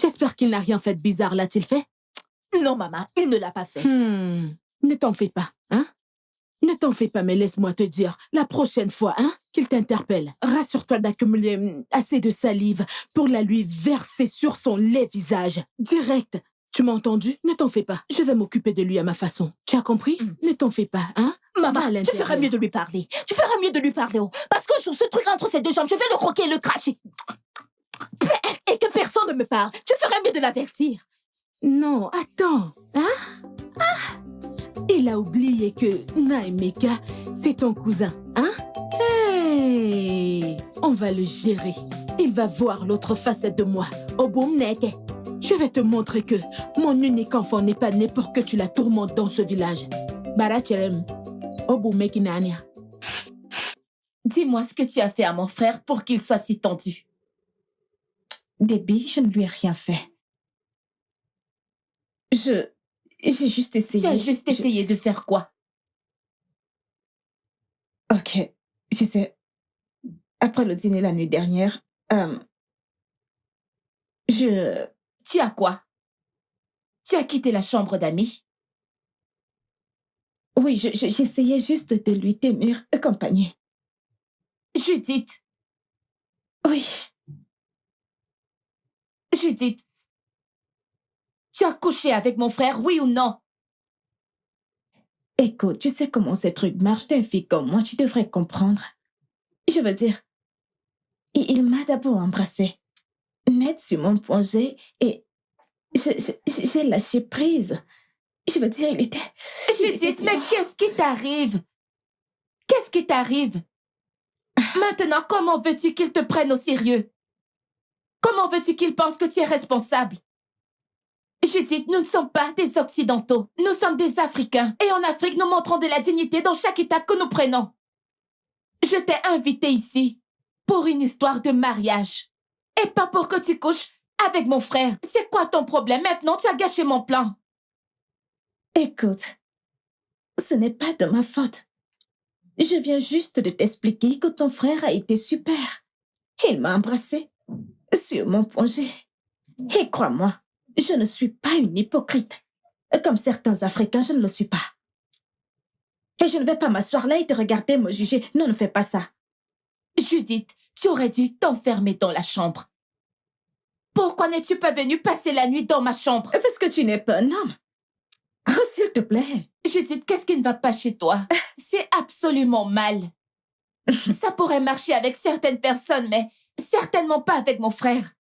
J'espère qu'il n'a rien fait de bizarre, l'a-t-il fait? Non, maman, il ne l'a pas fait. Ne t'en fais pas, hein? Ne t'en fais pas, mais laisse-moi te dire, la prochaine fois, qu'il t'interpelle, rassure-toi d'accumuler assez de salive pour la lui verser sur son laid visage. Direct. Tu m'as entendu? Ne t'en fais pas. Je vais m'occuper de lui à ma façon. Tu as compris? Ne t'en fais pas, Maman, tu ferais mieux de lui parler. Tu ferais mieux de lui parler, Parce qu'un jour, ce truc entre ses deux jambes, je vais le croquer et le cracher. Et que personne ne me parle. Tu ferais mieux de l'avertir. Non, attends. Hein? Il a oublié que Naemeka, c'est ton cousin, hein? Hey! On va le gérer. Il va voir l'autre facette de moi. Obumneke. Je vais te montrer que mon unique enfant n'est pas né pour que tu la tourmentes dans ce village. Barachelem. Obumeki Nania. Dis-moi ce que tu as fait à mon frère pour qu'il soit si tendu. Debbie, je ne lui ai rien fait. J'ai juste essayé. Tu as juste essayé de faire quoi? Ok, tu sais, après le dîner la nuit dernière, Tu as quoi? Tu as quitté la chambre d'amis? Oui, j'essayais juste de lui tenir compagnie. Judith! Oui. Judith! Tu as couché avec mon frère, oui ou non? Écoute, tu sais comment ces trucs marchent. T'es une fille comme moi, tu devrais comprendre. Je veux dire, il m'a d'abord embrassée, net sur mon plongée, et j'ai lâché prise. Je veux dire, il était... Judith, mais qu'est-ce qui t'arrive? Qu'est-ce qui t'arrive? Maintenant, comment veux-tu qu'il te prenne au sérieux? Comment veux-tu qu'il pense que tu es responsable? Judith, nous ne sommes pas des Occidentaux. Nous sommes des Africains. Et en Afrique, nous montrons de la dignité dans chaque étape que nous prenons. Je t'ai invité ici pour une histoire de mariage. Et pas pour que tu couches avec mon frère. C'est quoi ton problème? Maintenant, tu as gâché mon plan. Écoute, ce n'est pas de ma faute. Je viens juste de t'expliquer que ton frère a été super. Il m'a embrassée sur mon plongée. Et crois-moi, je ne suis pas une hypocrite. Comme certains Africains, je ne le suis pas. Et je ne vais pas m'asseoir là et te regarder me juger. Non, ne fais pas ça. Judith, tu aurais dû t'enfermer dans la chambre. Pourquoi n'es-tu pas venue passer la nuit dans ma chambre? Parce que tu n'es pas un homme. Oh, s'il te plaît. Judith, qu'est-ce qui ne va pas chez toi? C'est absolument mal. Ça pourrait marcher avec certaines personnes, mais certainement pas avec mon frère.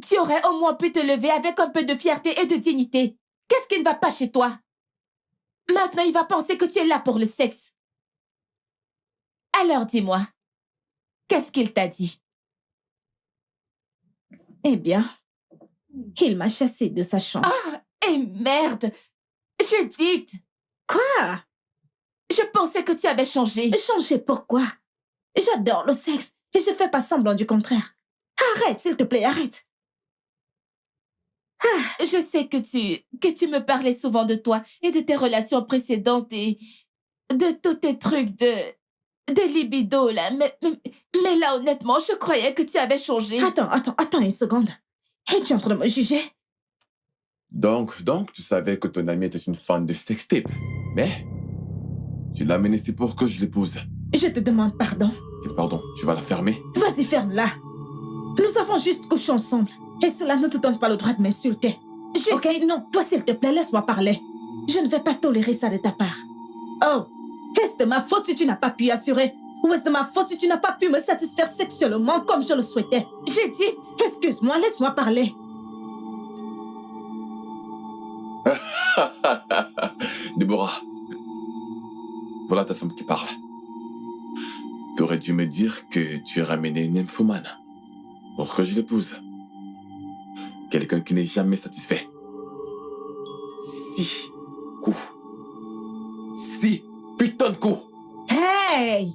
Tu aurais au moins pu te lever avec un peu de fierté et de dignité. Qu'est-ce qui ne va pas chez toi? Maintenant, il va penser que tu es là pour le sexe. Alors dis-moi, qu'est-ce qu'il t'a dit? Eh bien, il m'a chassée de sa chambre. Ah, et merde! Judith! Quoi? Je pensais que tu avais changé. Changer pourquoi? J'adore le sexe et je fais pas semblant du contraire. Arrête, s'il te plaît, arrête. Je sais que tu me parlais souvent de toi et de tes relations précédentes et de tous tes trucs de libido, là. Mais là, honnêtement, je croyais que tu avais changé. Attends une seconde. Es-tu en train de me juger? Donc, tu savais que ton amie était une fan de sextape. Mais tu l'as amenée ici pour que je l'épouse. Je te demande pardon. Pardon, tu vas la fermer? Vas-y, ferme-la. Nous avons juste couché ensemble. Et cela ne te donne pas le droit de m'insulter. Ok, non, toi s'il te plaît, laisse-moi parler. Je ne vais pas tolérer ça de ta part. Oh, est-ce de ma faute si tu n'as pas pu assurer? Ou est-ce de ma faute si tu n'as pas pu me satisfaire sexuellement comme je le souhaitais? Judith! Excuse-moi, laisse-moi parler. Déborah, voilà ta femme qui parle. T'aurais dû me dire que tu as ramené une nymphomane pour que je l'épouse. Quelqu'un qui n'est jamais satisfait. 6 coups. 6 putains de coups. Hey!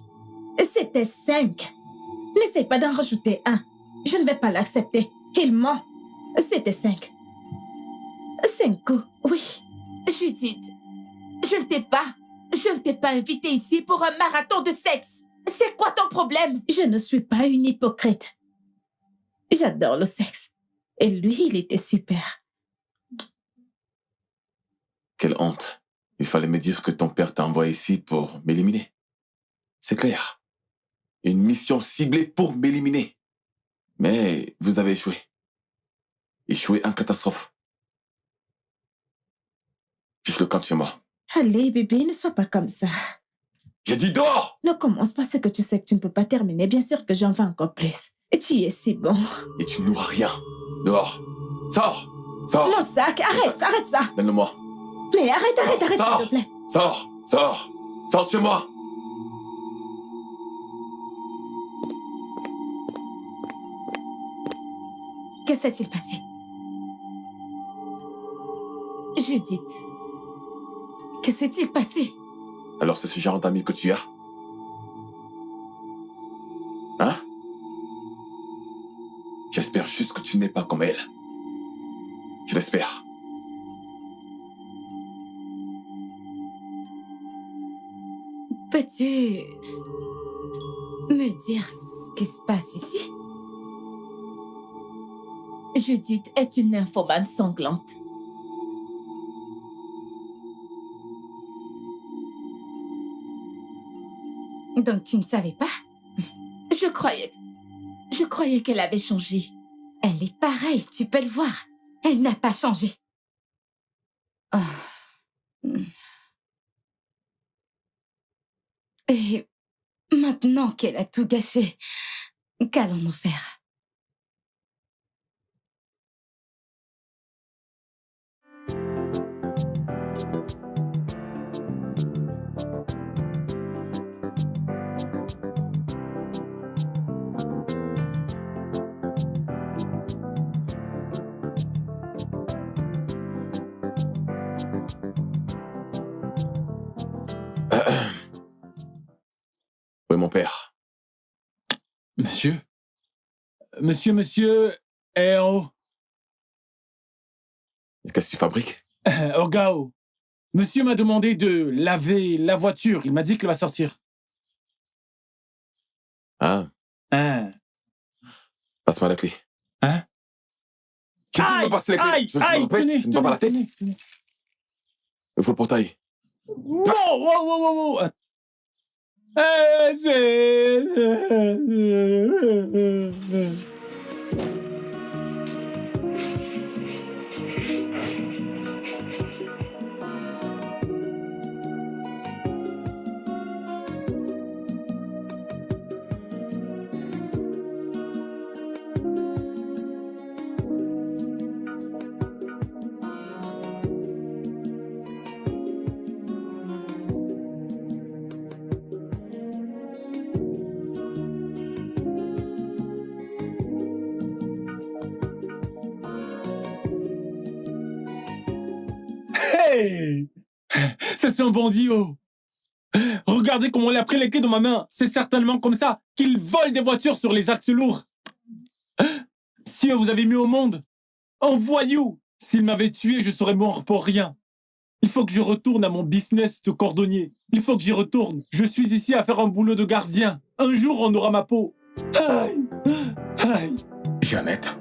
C'était 5. N'essaie pas d'en rajouter un. Je ne vais pas l'accepter. Il ment. C'était 5. 5 coups, oui. Judith, je ne t'ai pas invité ici pour un marathon de sexe. C'est quoi ton problème? Je ne suis pas une hypocrite. J'adore le sexe. Et lui, il était super. Quelle honte. Il fallait me dire que ton père t'a envoyé ici pour m'éliminer. C'est clair. Une mission ciblée pour m'éliminer. Mais vous avez échoué. Échoué en catastrophe. Fiche le camp de chez moi. Allez, bébé, ne sois pas comme ça. J'ai dit dehors! Ne commence pas ce que tu sais que tu ne peux pas terminer. Bien sûr que j'en veux encore plus. Tu es si bon. Et tu n'auras rien. Dehors. Sors. Sors. Mon sac, arrête ça. Donne-le-moi. Mais arrête, Sors. s'il te plaît. Sors. Sors. Sors de chez moi. Que s'est-il passé? Judith, que s'est-il passé? Alors c'est ce genre d'ami que tu as? Hein? J'espère juste que tu n'es pas comme elle. Je l'espère. Peux-tu me dire ce qui se passe ici? Judith est une nymphomane sanglante. Donc tu ne savais pas? Je croyais qu'elle avait changé. Elle est pareille, tu peux le voir. Elle n'a pas changé. Ah. Et maintenant qu'elle a tout gâché, qu'allons-nous faire? Oui, mon père. Monsieur, est en haut. Qu'est-ce que tu fabriques? Orgao. Monsieur m'a demandé de laver la voiture. Il m'a dit qu'elle va sortir. Ah. Hein? Passe-moi la clé. Hein? Qui me passe la clé? Tu veux que je me répète? tenez, Tu me bats pas la tête? tenez. Il faut le portail. Wow. Hey! C'est un bandit, oh! Regardez comment il a pris les clés de ma main. C'est certainement comme ça qu'il vole des voitures sur les axes lourds. Si vous avez mis au monde un voyou, s'il m'avait tué, je serais mort pour rien. Il faut que je retourne à mon business de cordonnier. Il faut que j'y retourne. Je suis ici à faire un boulot de gardien. Un jour, on aura ma peau. Aïe! Jeannette,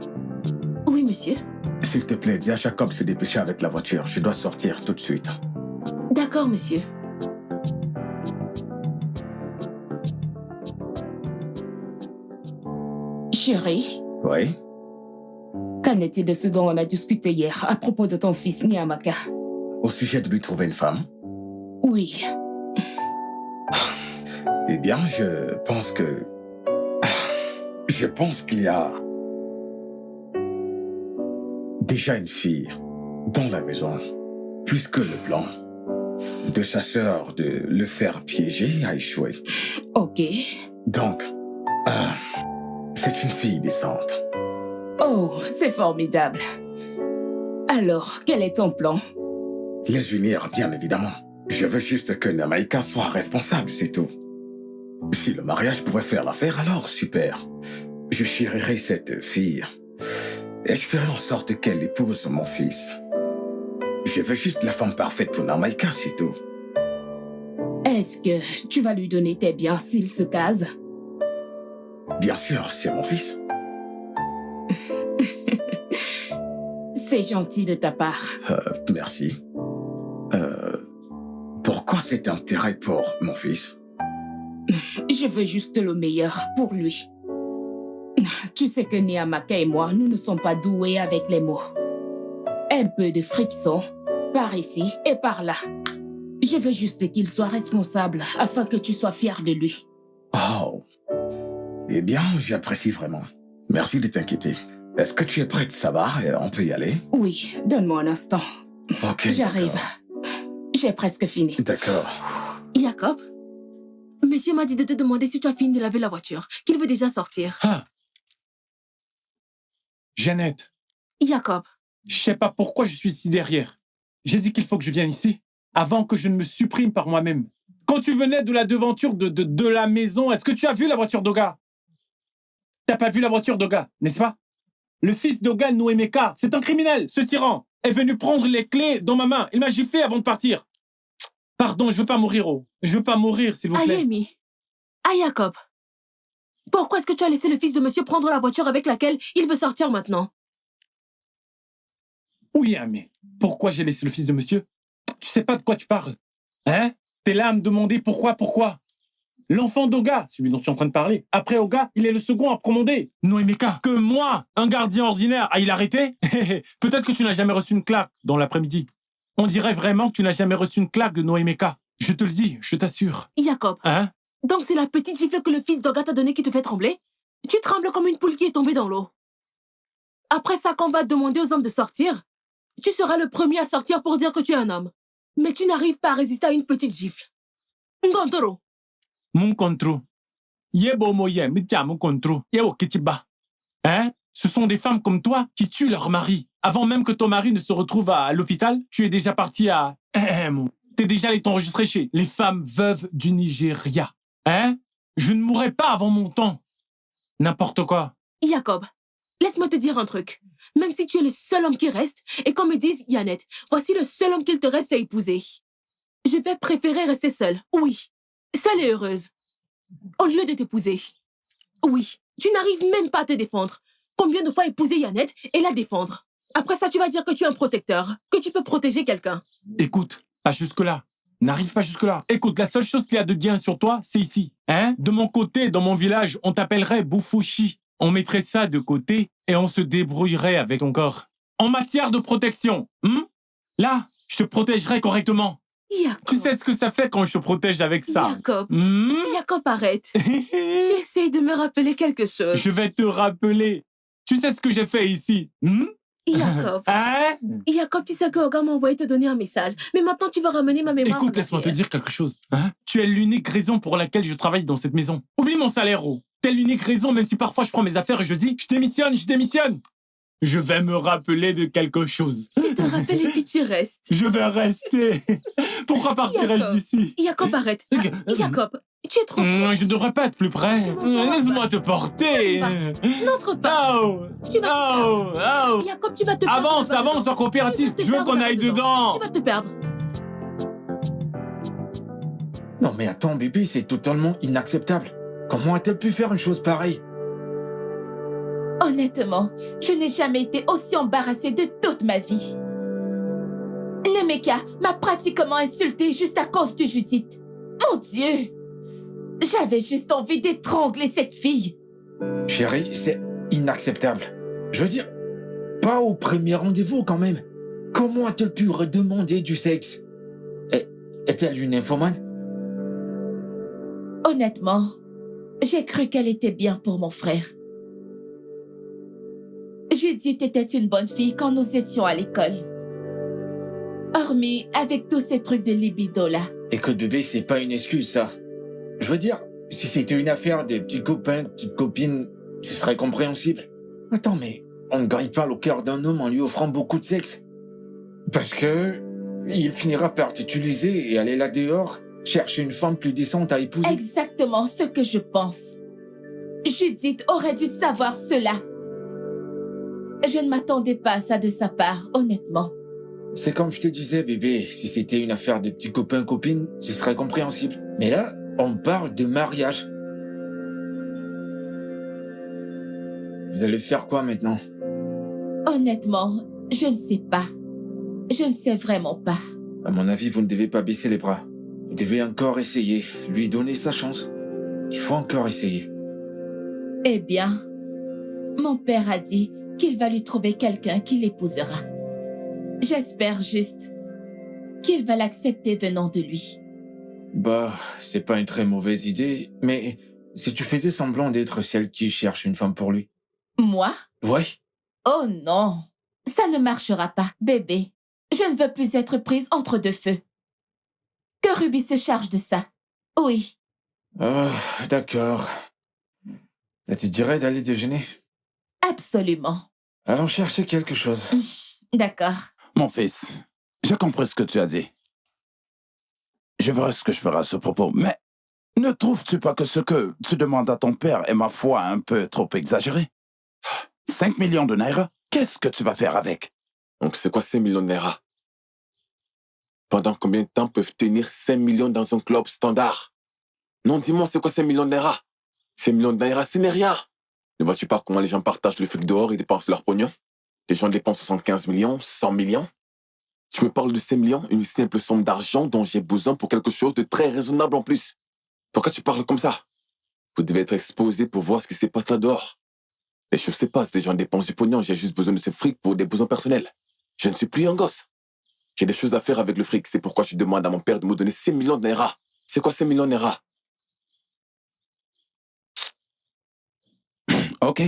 Oui, monsieur. s'il te plaît, dis à Jacob de se dépêcher avec la voiture. Je dois sortir tout de suite. D'accord, monsieur. Chérie, Oui? Qu'en est-il de ce dont on a discuté hier à propos de ton fils Niamaka? Au sujet de lui trouver une femme? Oui. Eh bien, je pense qu'il y a déjà une fille dans la maison, puisque le plan de sa sœur de le faire piéger a échoué. Ok. Donc, c'est une fille décente. Oh, c'est formidable. Alors, quel est ton plan? Les unir, bien évidemment. Je veux juste que Namaika soit responsable, c'est tout. Si le mariage pouvait faire l'affaire, alors super. Je chérirai cette fille et je ferai en sorte qu'elle épouse mon fils. Je veux juste la femme parfaite pour Namaika, c'est tout. Est-ce que tu vas lui donner tes biens s'il se case? Bien sûr, c'est mon fils. C'est gentil de ta part. Merci. Pourquoi cet intérêt pour mon fils? Je veux juste le meilleur pour lui. Tu sais que Niamaka et moi, nous ne sommes pas doués avec les mots. Un peu de friction, par ici et par là. Je veux juste qu'il soit responsable afin que tu sois fier de lui. Oh. Eh bien, j'apprécie vraiment. Merci de t'inquiéter. Est-ce que tu es prête, ça va? On peut y aller? Oui, donne-moi un instant. Ok. J'arrive. J'ai presque fini. D'accord. Jacob, monsieur m'a dit de te demander si tu as fini de laver la voiture, qu'il veut déjà sortir. Ah. Jeannette, Jacob, je sais pas pourquoi je suis ici derrière. J'ai dit qu'il faut que je vienne ici avant que je ne me supprime par moi-même. Quand tu venais de la devanture de la maison, est-ce que tu as vu la voiture d'Oga? T'as pas vu la voiture d'Oga, n'est-ce pas? Le fils d'Oga, Noemeka, c'est un criminel. Ce tyran est venu prendre les clés dans ma main. Il m'a giflé avant de partir. Pardon, je veux pas mourir, oh. Je veux pas mourir, s'il vous plaît. Ayemi. Jacob. Pourquoi est-ce que tu as laissé le fils de monsieur prendre la voiture avec laquelle il veut sortir maintenant? Oui, hein, mais pourquoi j'ai laissé le fils de monsieur? Tu sais pas de quoi tu parles. Hein? T'es là à me demander pourquoi? L'enfant d'Oga, celui dont tu es en train de parler. Après Oga, il est le second à commander. Noemeka, que moi, un gardien ordinaire, aille l'arrêter? Peut-être que tu n'as jamais reçu une claque dans l'après-midi. On dirait vraiment que tu n'as jamais reçu une claque de Noemeka. Je te le dis, je t'assure. Jacob. Hein? Donc c'est la petite gifle que le fils d'Oga t'a donnée qui te fait trembler? Tu trembles comme une poule qui est tombée dans l'eau. Après ça, quand on va demander aux hommes de sortir, tu seras le premier à sortir pour dire que tu es un homme. Mais tu n'arrives pas à résister à une petite gifle. Ngontoro. Mon contre. Yebo moye, mitia mon contre. Yebo kitiba. Hein? Ce sont des femmes comme toi qui tuent leur mari. Avant même que ton mari ne se retrouve à l'hôpital, tu es déjà parti à... T'es déjà allé t'enregistrer chez les femmes veuves du Nigeria. Hein? Je ne mourrai pas avant mon temps. N'importe quoi. Jacob, laisse-moi te dire un truc. Même si tu es le seul homme qui reste, et qu'on me dise, Yannette, voici le seul homme qu'il te reste à épouser. Je vais préférer rester seule. Oui. Seule et heureuse. Au lieu de t'épouser. Oui. Tu n'arrives même pas à te défendre. Combien de fois épouser Yannette et la défendre? Après ça, tu vas dire que tu es un protecteur, que tu peux protéger quelqu'un. Écoute, pas jusque-là. N'arrive pas jusque-là. Écoute, la seule chose qu'il y a de bien sur toi, c'est ici. Hein? De mon côté, dans mon village, on t'appellerait Boufushi. On mettrait ça de côté et on se débrouillerait avec ton corps. En matière de protection, là, je te protégerai correctement. Jacob. Tu sais ce que ça fait quand je te protège avec ça? Jacob. Jacob, arrête. J'essaie de me rappeler quelque chose. Je vais te rappeler. Tu sais ce que j'ai fait ici? Jacob. Hein? Jacob, tu sais que Oga m'a envoyé te donner un message. Mais maintenant, tu vas ramener ma mémoire. Écoute, laisse-moi te dire quelque chose. Hein? Tu es l'unique raison pour laquelle je travaille dans cette maison. Oublie mon salaire, oh. T'es l'unique raison, même si parfois je prends mes affaires et je dis, je démissionne. Je vais me rappeler de quelque chose. Tu te rappelles et puis tu restes. Je vais rester. Pourquoi partirais-je d'ici? Jacob, arrête. Jacob, tu es trop proche. Je ne devrais pas être plus près. Laisse-moi te porter. N'entre pas. Tu vas Jacob, tu vas te perdre. Avance en coopérative. Je veux qu'on aille dedans. Tu vas te perdre. Non mais attends, bébé, c'est totalement inacceptable. Comment a-t-elle pu faire une chose pareille? Honnêtement, je n'ai jamais été aussi embarrassée de toute ma vie. Nemeka m'a pratiquement insultée juste à cause de Judith. Mon Dieu! J'avais juste envie d'étrangler cette fille. Chérie, c'est inacceptable. Je veux dire, pas au premier rendez-vous quand même. Comment a-t-elle pu redemander du sexe? Est-elle une nymphomane? Honnêtement, j'ai cru qu'elle était bien pour mon frère. Judith était une bonne fille quand nous étions à l'école. Hormis avec tous ces trucs de libido là. Écoute bébé, c'est pas une excuse ça. Je veux dire, si c'était une affaire de petits copains, petites copines, ce serait compréhensible. Attends, mais on ne gagne pas le cœur d'un homme en lui offrant beaucoup de sexe. Parce que il finira par t'utiliser et aller là dehors, chercher une femme plus décente à épouser. Exactement ce que je pense. Judith aurait dû savoir cela. Je ne m'attendais pas à ça de sa part, honnêtement. C'est comme je te disais, bébé, si c'était une affaire de petits copains-copines, ce serait compréhensible. Mais là, on parle de mariage. Vous allez faire quoi maintenant? Honnêtement, je ne sais pas. Je ne sais vraiment pas. À mon avis, vous ne devez pas baisser les bras. Vous devez encore essayer, lui donner sa chance. Il faut encore essayer. Eh bien, mon père a dit qu'il va lui trouver quelqu'un qui l'épousera. J'espère juste qu'il va l'accepter venant de lui. Bah, c'est pas une très mauvaise idée, mais si tu faisais semblant d'être celle qui cherche une femme pour lui, Moi? Oui. Oh non, ça ne marchera pas, bébé. Je ne veux plus être prise entre deux feux. Que Ruby se charge de ça. Oui. Oh, d'accord. Ça te dirait d'aller déjeuner? Absolument. Allons chercher quelque chose. D'accord. Mon fils, j'ai compris ce que tu as dit. Je verrai ce que je ferai à ce propos, mais ne trouves-tu pas que ce que tu demandes à ton père est, ma foi, un peu trop exagéré? 5 millions de naira? Qu'est-ce que tu vas faire avec? Donc c'est quoi 5 millions de naira? Pendant combien de temps peuvent tenir 5 millions dans un club standard? Non, dis-moi, c'est quoi 5 millions de naira? 5 millions de naira, ce n'est rien. Ne vois-tu pas comment les gens partagent le fric dehors et dépensent leur pognon? Les gens dépensent 75 millions, 100 millions. Tu me parles de 5 millions, une simple somme d'argent dont j'ai besoin pour quelque chose de très raisonnable en plus. Pourquoi tu parles comme ça? Vous devez être exposé pour voir ce qui se passe là dehors. Les choses se passent, les gens dépensent du pognon, j'ai juste besoin de ce fric pour des besoins personnels. Je ne suis plus un gosse. J'ai des choses à faire avec le fric, c'est pourquoi je demande à mon père de me donner 5 millions de naira. C'est quoi 5 millions de naira? Ok.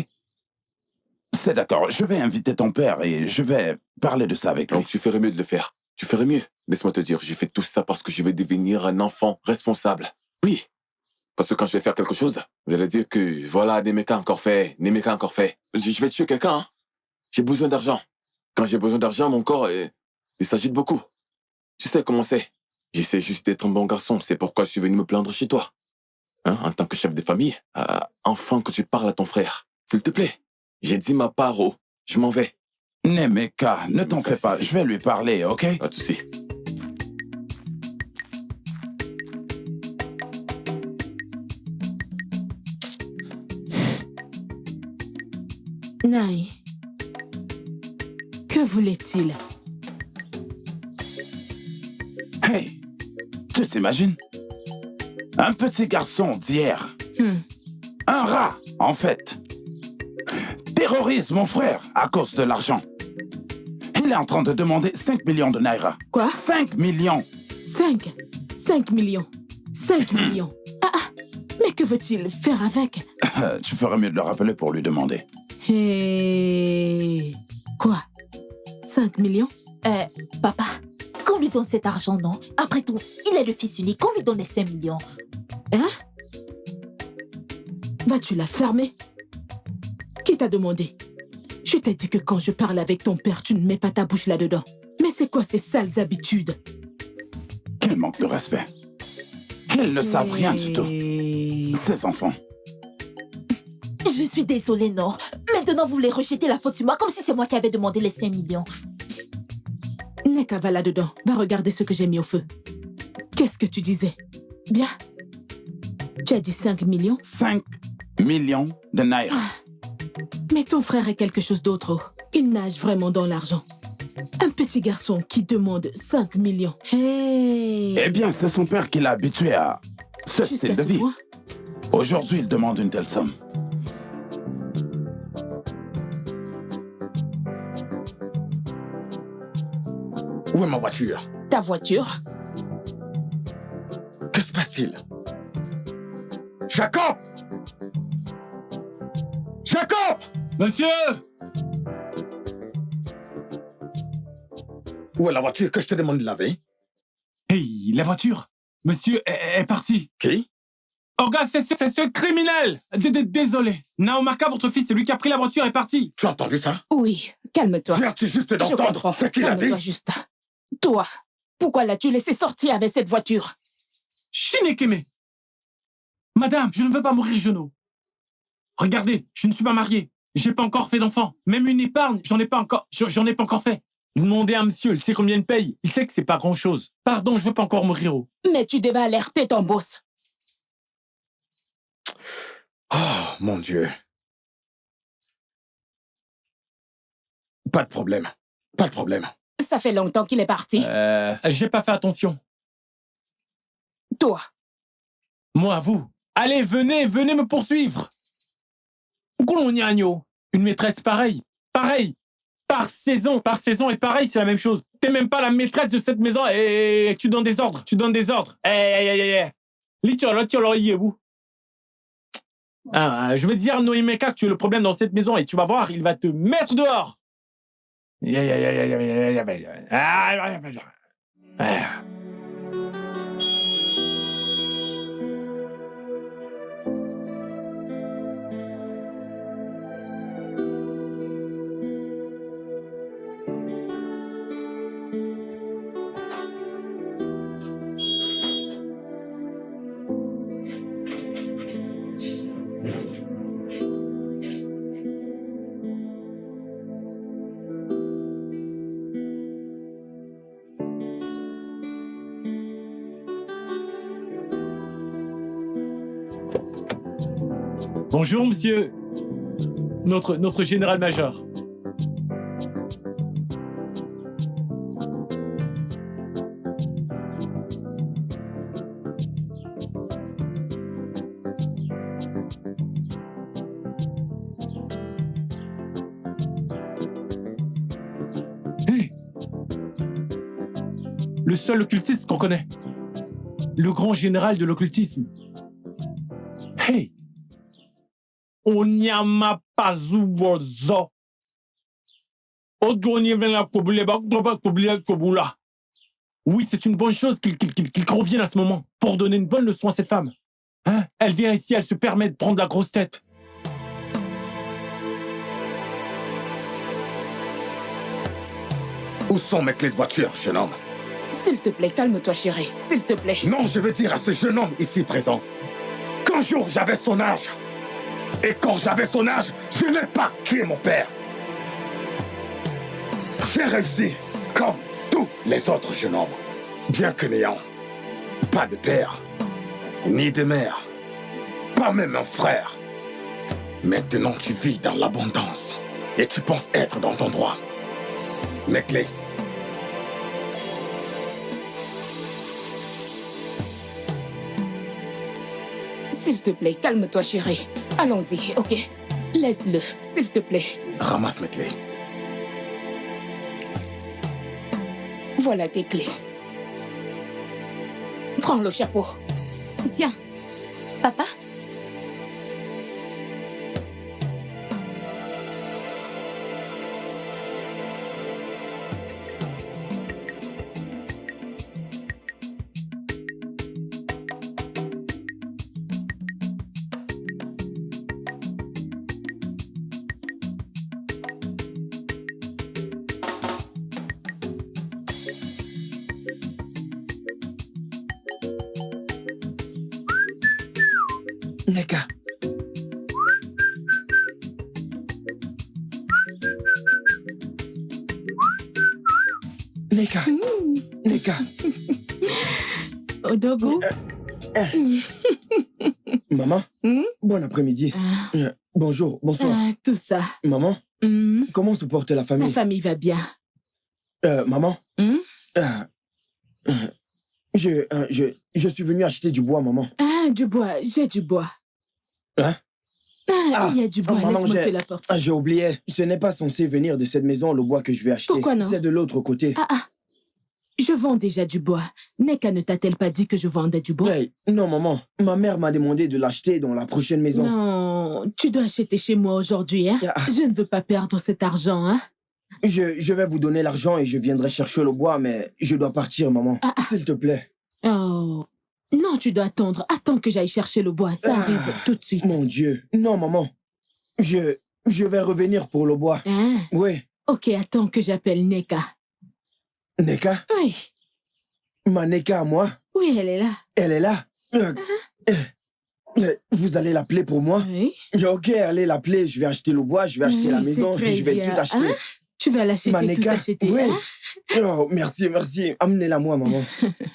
C'est d'accord, je vais inviter ton père et je vais parler de ça avec lui. Donc tu ferais mieux de le faire. Tu ferais mieux. Laisse-moi te dire, j'ai fait tout ça parce que je vais devenir un enfant responsable. Oui. Parce que quand je vais faire quelque chose, vous allez dire que, voilà, Nemeka a encore fait, Nemeka a encore fait. Je vais tuer quelqu'un, hein. J'ai besoin d'argent. Quand j'ai besoin d'argent, mon corps, il s'agite beaucoup. Tu sais comment c'est. J'essaie juste d'être un bon garçon, c'est pourquoi je suis venu me plaindre chez toi. Hein, en tant que chef de famille, enfin que tu parles à ton frère. S'il te plaît. J'ai dit ma part, oh. Je m'en vais. Nemeka, ne t'en fais pas, je vais lui parler, ok? Pas de souci. Naï, que voulait-il? Hey, tu t'imagines? Un petit garçon d'hier. Un rat, en fait. Terrorise mon frère à cause de l'argent. Il est en train de demander 5 millions de naira. Quoi? 5 millions. 5 millions. 5 millions. Mais que veut-il faire avec? Tu ferais mieux de le rappeler pour lui demander. Et... Quoi? 5 millions? Papa, qu'on lui donne cet argent, non? Après tout, il est le fils unique, qu'on lui donne les 5 millions. Hein? Vas-tu la fermer? Qui t'a demandé? Je t'ai dit que quand je parle avec ton père, tu ne mets pas ta bouche là-dedans. Mais c'est quoi ces sales habitudes? Quel manque de respect. Ils ne savent rien du tout. Ces enfants. Je suis désolée, Nord. Maintenant, vous voulez rejeter la faute sur moi comme si c'est moi qui avais demandé les 5 millions. Neka va là-dedans. Va regarder ce que j'ai mis au feu. Qu'est-ce que tu disais? Bien. Tu as dit 5 millions? 5 millions de naira. Mais ton frère est quelque chose d'autre. Oh. Il nage vraiment dans l'argent. Un petit garçon qui demande 5 millions. Hey. Eh bien, c'est son père qui l'a habitué à ce style de vie. Aujourd'hui, il demande une telle somme. Où est ma voiture? Ta voiture? Que se passe-t-il? Jacob! Jacob! Monsieur! Où est la voiture que je te demande de laver? Hey, la voiture! Monsieur est parti. Qui? Oh, regarde, c'est ce criminel! Désolé. Naomaka, votre fils, c'est lui qui a pris la voiture et est parti. Tu as entendu ça? Oui, calme-toi. Viens-tu juste d'entendre ce qu'il a dit? Calme-toi juste. Toi, pourquoi l'as-tu laissé sortir avec cette voiture? Shinekeme! Madame, je ne veux pas mourir genou. Regardez, je ne suis pas marié. J'ai pas encore fait d'enfant. Même une épargne, j'en ai pas encore fait. Demandez à monsieur, il sait combien il paye. Il sait que c'est pas grand-chose. Pardon, je veux pas encore mourir. Mais tu devais alerter ton boss. Oh, mon Dieu. Pas de problème. Pas de problème. Ça fait longtemps qu'il est parti. J'ai pas fait attention. Toi. Moi, vous. Allez, venez me poursuivre. Une maîtresse pareille. Par saison et pareil, c'est la même chose. T'es même pas la maîtresse de cette maison et tu donnes des ordres. Je vais dire à Noémeka que tu es le problème dans cette maison et tu vas voir, il va te mettre dehors. Bonjour, monsieur. Notre général-major. Hey. Le seul occultiste qu'on connaît. Le grand général de l'occultisme. Hey! Onyama pazubozo. Oui, c'est une bonne chose qu'il revienne à ce moment pour donner une bonne leçon à cette femme. Hein? Elle vient ici, elle se permet de prendre la grosse tête. Où sont mes clés de voiture, jeune homme? S'il te plaît, calme-toi, chérie. S'il te plaît. Non, je veux dire à ce jeune homme ici présent qu'un jour j'avais son âge. Et quand j'avais son âge, je n'ai pas tué mon père. J'ai réussi comme tous les autres jeunes hommes, bien que n'ayant pas de père, ni de mère, pas même un frère. Maintenant, tu vis dans l'abondance et tu penses être dans ton droit. Mes clés. S'il te plaît, calme-toi, chérie. Allons-y, ok? Laisse-le, s'il te plaît. Ramasse mes clés. Voilà tes clés. Prends le chapeau. Tiens, papa. Neka. Neka. Neka. Odogo. Maman, bon après-midi. Bonjour, bonsoir. Tout ça. Maman, comment se porte la famille? La famille va bien. Maman, je suis venu acheter du bois, maman. Ah, du bois, j'ai du bois. Hein? Il y a du bois, maman, laisse-moi te l'apporter. j'ai oublié. Ce n'est pas censé venir de cette maison, le bois que je vais acheter. Pourquoi non? C'est de l'autre côté. Je vends déjà du bois. Neka ne t'a-t-elle pas dit que je vendais du bois? Hey, non, maman. Ma mère m'a demandé de l'acheter dans la prochaine maison. Non, tu dois acheter chez moi aujourd'hui, hein? Je ne veux pas perdre cet argent, hein? Je vais vous donner l'argent et je viendrai chercher le bois, mais je dois partir, maman. S'il te plaît. Oh. Non, tu dois attendre. Attends que j'aille chercher le bois. Ça arrive tout de suite. Mon Dieu. Non, maman. Je vais revenir pour le bois. Hein? Oui. Ok, attends que j'appelle Neka. Neka? Oui. Ma Neka à moi? Oui, elle est là. Elle est là? Vous allez l'appeler pour moi? Oui. Ok, allez l'appeler. Je vais acheter le bois, je vais acheter la maison, puis je vais tout acheter. Hein? Tu vas l'acheter, Ma tout Neka? acheter. Oui. Hein? Oh, merci, merci. Amenez-la moi, maman.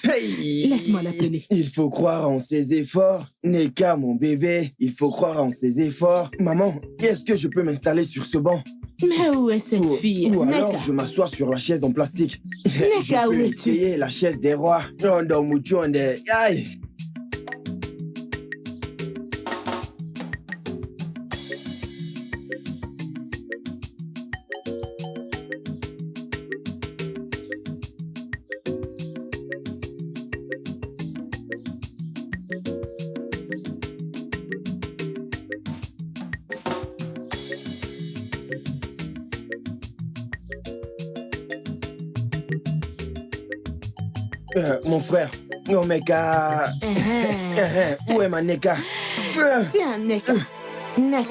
Hey! Laisse-moi l'appeler. Il faut croire en ses efforts. Neka, mon bébé, il faut croire en ses efforts. Maman, est-ce que je peux m'installer sur ce banc? Mais où est cette fille? Ou Neka. alors je m'assois sur la chaise en plastique. Neka, je où peux es-tu? essayer la chaise des rois. Aïe! Mon frère, Omeka. Où est ma Neka? Tiens, Nek. Nek.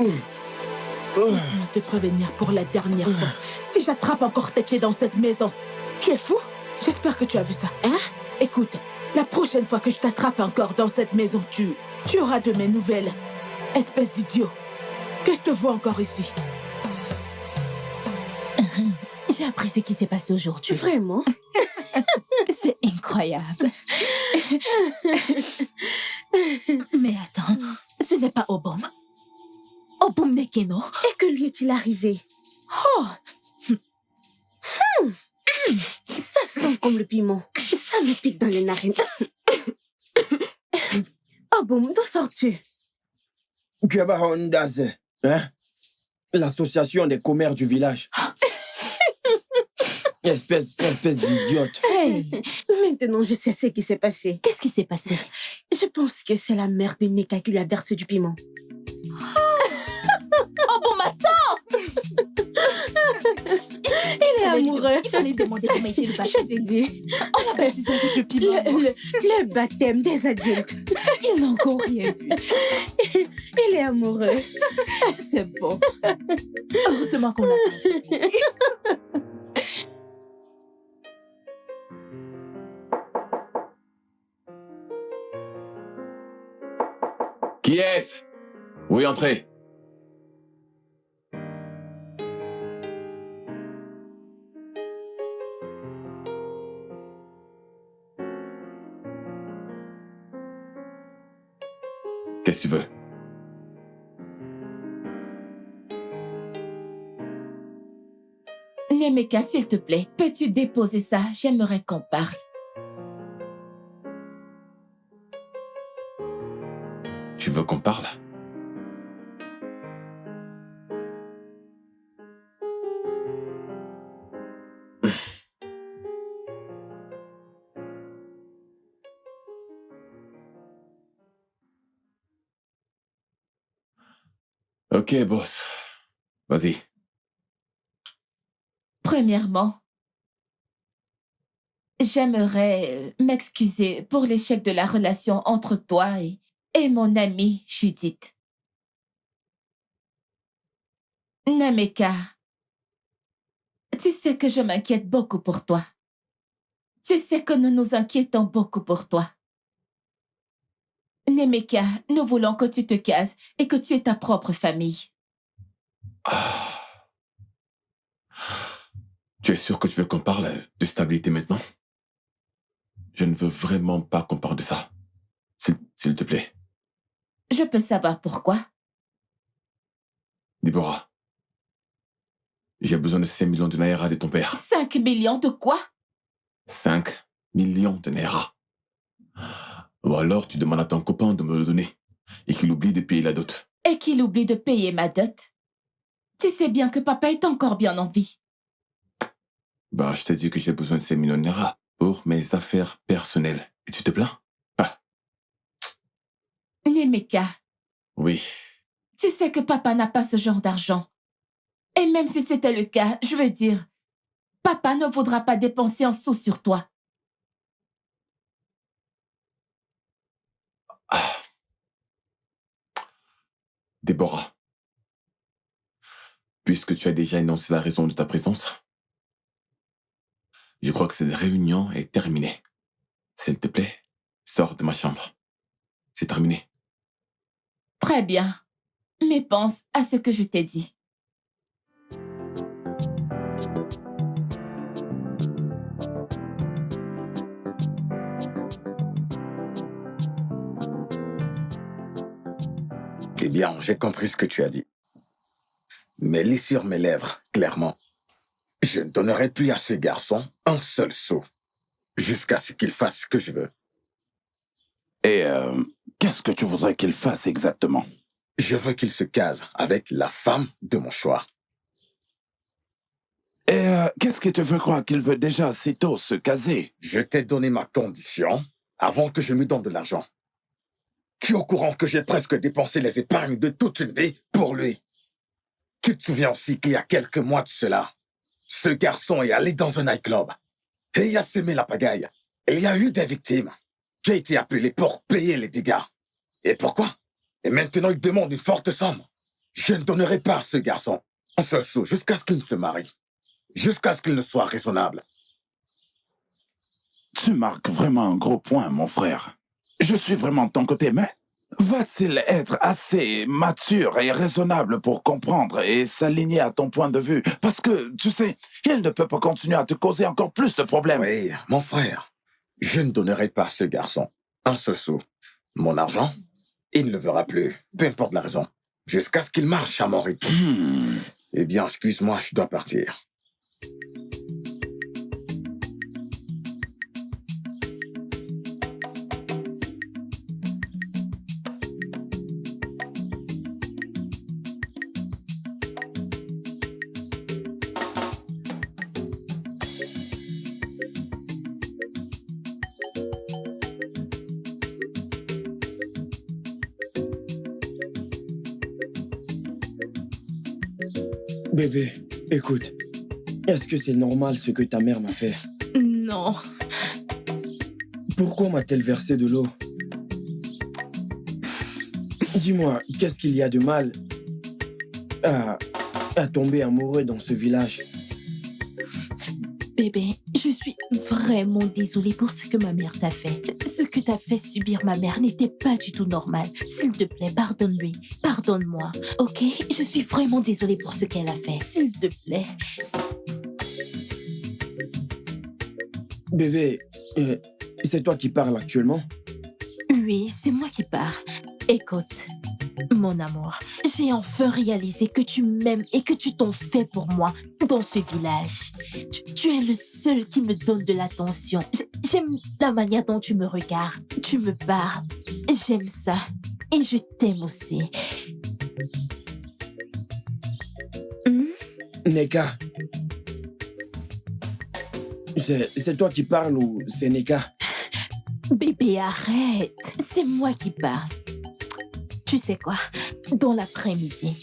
Laisse-moi te prévenir pour la dernière fois. Si j'attrape encore tes pieds dans cette maison, tu es fou? J'espère que tu as vu ça, hein? Écoute, la prochaine fois que je t'attrape encore dans cette maison, tu auras de mes nouvelles. Espèce d'idiot. Que je te vois encore ici. J'ai appris ce qui s'est passé aujourd'hui. Vraiment? C'est incroyable. Mais attends, ce n'est pas Obom. Obom Nekeno. Et que lui est-il arrivé? Oh! Ça sent comme le piment. Ça me pique dans les narines. Oh bon, d'où sors-tu? Hondaze, hein? L'association des commères du village. Espèce d'idiote. Hey, maintenant je sais ce qui s'est passé. Qu'est-ce qui s'est passé? Je pense que c'est la mère de Neka qui lui a versé du piment. Oh bon, attends! Il est amoureux. Il fallait demander comment était le baptême. Je t'ai dit. On l'a baptisé avec le piment. Le baptême des adultes. Ils n'ont encore rien vu. Il est amoureux. C'est bon. Heureusement qu'on l'a fait. Qui est-ce? Oui, entrez. Qu'est-ce que tu veux? Nemeka, s'il te plaît, peux-tu déposer ça? J'aimerais qu'on parle. Tu veux qu'on parle? Ok, boss. Vas-y. Premièrement, j'aimerais m'excuser pour l'échec de la relation entre toi et mon amie Judith. Nemeka, tu sais que je m'inquiète beaucoup pour toi. Tu sais que nous nous inquiétons beaucoup pour toi. Nemeka, nous voulons que tu te cases et que tu aies ta propre famille. Tu es sûr que tu veux qu'on parle de stabilité maintenant? Je ne veux vraiment pas qu'on parle de ça. S'il te plaît. Je peux savoir pourquoi? Déborah, j'ai besoin de 5 millions de Naira de ton père. 5 millions de quoi? 5 millions de Naira. Ou alors tu demandes à ton copain de me le donner et qu'il oublie de payer la dot. Et qu'il oublie de payer ma dot. Tu sais bien que papa est encore bien en vie. Bah, je t'ai dit que j'ai besoin de 5 millions de Naira pour mes affaires personnelles. Et tu te plains? Ah. Nemeka, Oui. tu sais que papa n'a pas ce genre d'argent. Et même si c'était le cas, je veux dire, papa ne voudra pas dépenser un sou sur toi. Ah. Déborah, puisque tu as déjà énoncé la raison de ta présence, je crois que cette réunion est terminée. S'il te plaît, sors de ma chambre. C'est terminé. Très bien. Mais pense à ce que je t'ai dit. Eh bien, j'ai compris ce que tu as dit. Mais lis sur mes lèvres, clairement. Je ne donnerai plus à ce garçon un seul sou, jusqu'à ce qu'il fasse ce que je veux. Et qu'est-ce que tu voudrais qu'il fasse exactement? Je veux qu'il se case avec la femme de mon choix. Et qu'est-ce qui te fait croire qu'il veut déjà si tôt se caser? Je t'ai donné ma condition avant que je lui donne de l'argent. Tu es au courant que j'ai presque dépensé les épargnes de toute une vie pour lui. Tu te souviens aussi qu'il y a quelques mois de cela, ce garçon est allé dans un nightclub et il a semé la pagaille. Il y a eu des victimes. J'ai été appelé pour payer les dégâts. Et pourquoi? Et maintenant, il demande une forte somme. Je ne donnerai pas à ce garçon un seul sou jusqu'à ce qu'il ne se marie. Jusqu'à ce qu'il ne soit raisonnable. Tu marques vraiment un gros point, mon frère. Je suis vraiment de ton côté, mais va-t-il être assez mature et raisonnable pour comprendre et s'aligner à ton point de vue? Parce que, tu sais, il ne peut pas continuer à te causer encore plus de problèmes. Oui, mon frère, je ne donnerai pas à ce garçon un seul sou. Mon argent, il ne le verra plus, peu importe la raison, jusqu'à ce qu'il marche à mon rythme. Eh bien, excuse-moi, je dois partir. Bébé, écoute. Est-ce que c'est normal ce que ta mère m'a fait? Non. Pourquoi m'a-t-elle versé de l'eau? Dis-moi, qu'est-ce qu'il y a de mal à tomber amoureux dans ce village? Bébé, je suis vraiment désolée pour ce que ma mère t'a fait. Ce que t'as fait subir ma mère n'était pas du tout normal. S'il te plaît, pardonne-lui. Pardonne-moi, ok? Je suis vraiment désolée pour ce qu'elle a fait. S'il te plaît. Bébé, c'est toi qui parles actuellement? Oui, c'est moi qui parle. Écoute, mon amour, j'ai enfin réalisé que tu m'aimes et que tu t'en fais pour moi dans ce village. Tu es le seul qui me donne de l'attention. J'aime la manière dont tu me regardes, tu me parles. J'aime ça et je t'aime aussi. Neka. C'est toi qui parles ou c'est Neka? Bébé, arrête. C'est moi qui parle. Tu sais quoi? Dans l'après-midi,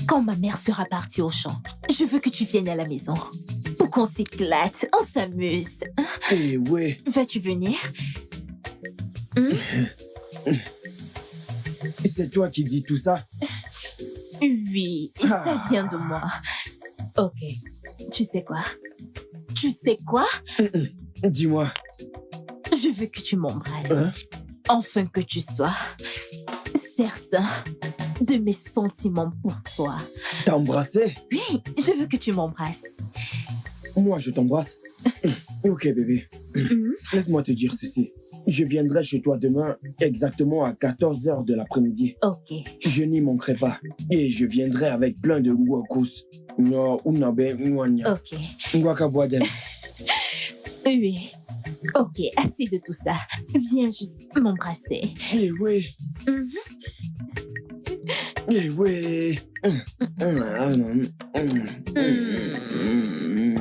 quand ma mère sera partie au champ, je veux que tu viennes à la maison pour qu'on s'éclate, on s'amuse. Eh ouais. Vas-tu venir? C'est toi qui dis tout ça? Oui, et ça vient de moi. Ok, tu sais quoi? Tu sais quoi? Dis-moi. Je veux que tu m'embrasses. Hein? Enfin que tu sois certain de mes sentiments pour toi. T'embrasser? Oui, je veux que tu m'embrasses. Moi, je t'embrasse. Ok, bébé. Laisse-moi te dire ceci. Je viendrai chez toi demain exactement à 14h de l'après-midi. Ok. Je n'y manquerai pas. Et je viendrai avec plein de ngwakus. No, unabe, nwanya. Ok. Ngwakabwadem. Oui. Ok, assez de tout ça. Viens juste m'embrasser. Eh oui. Eh oui.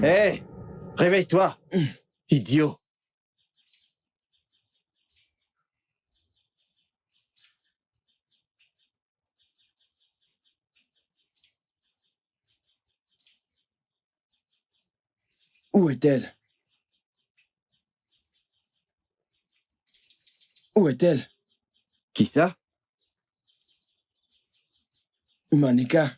Hé, réveille-toi, idiot. Où est-elle? Où est-elle? Qui ça? Maneka.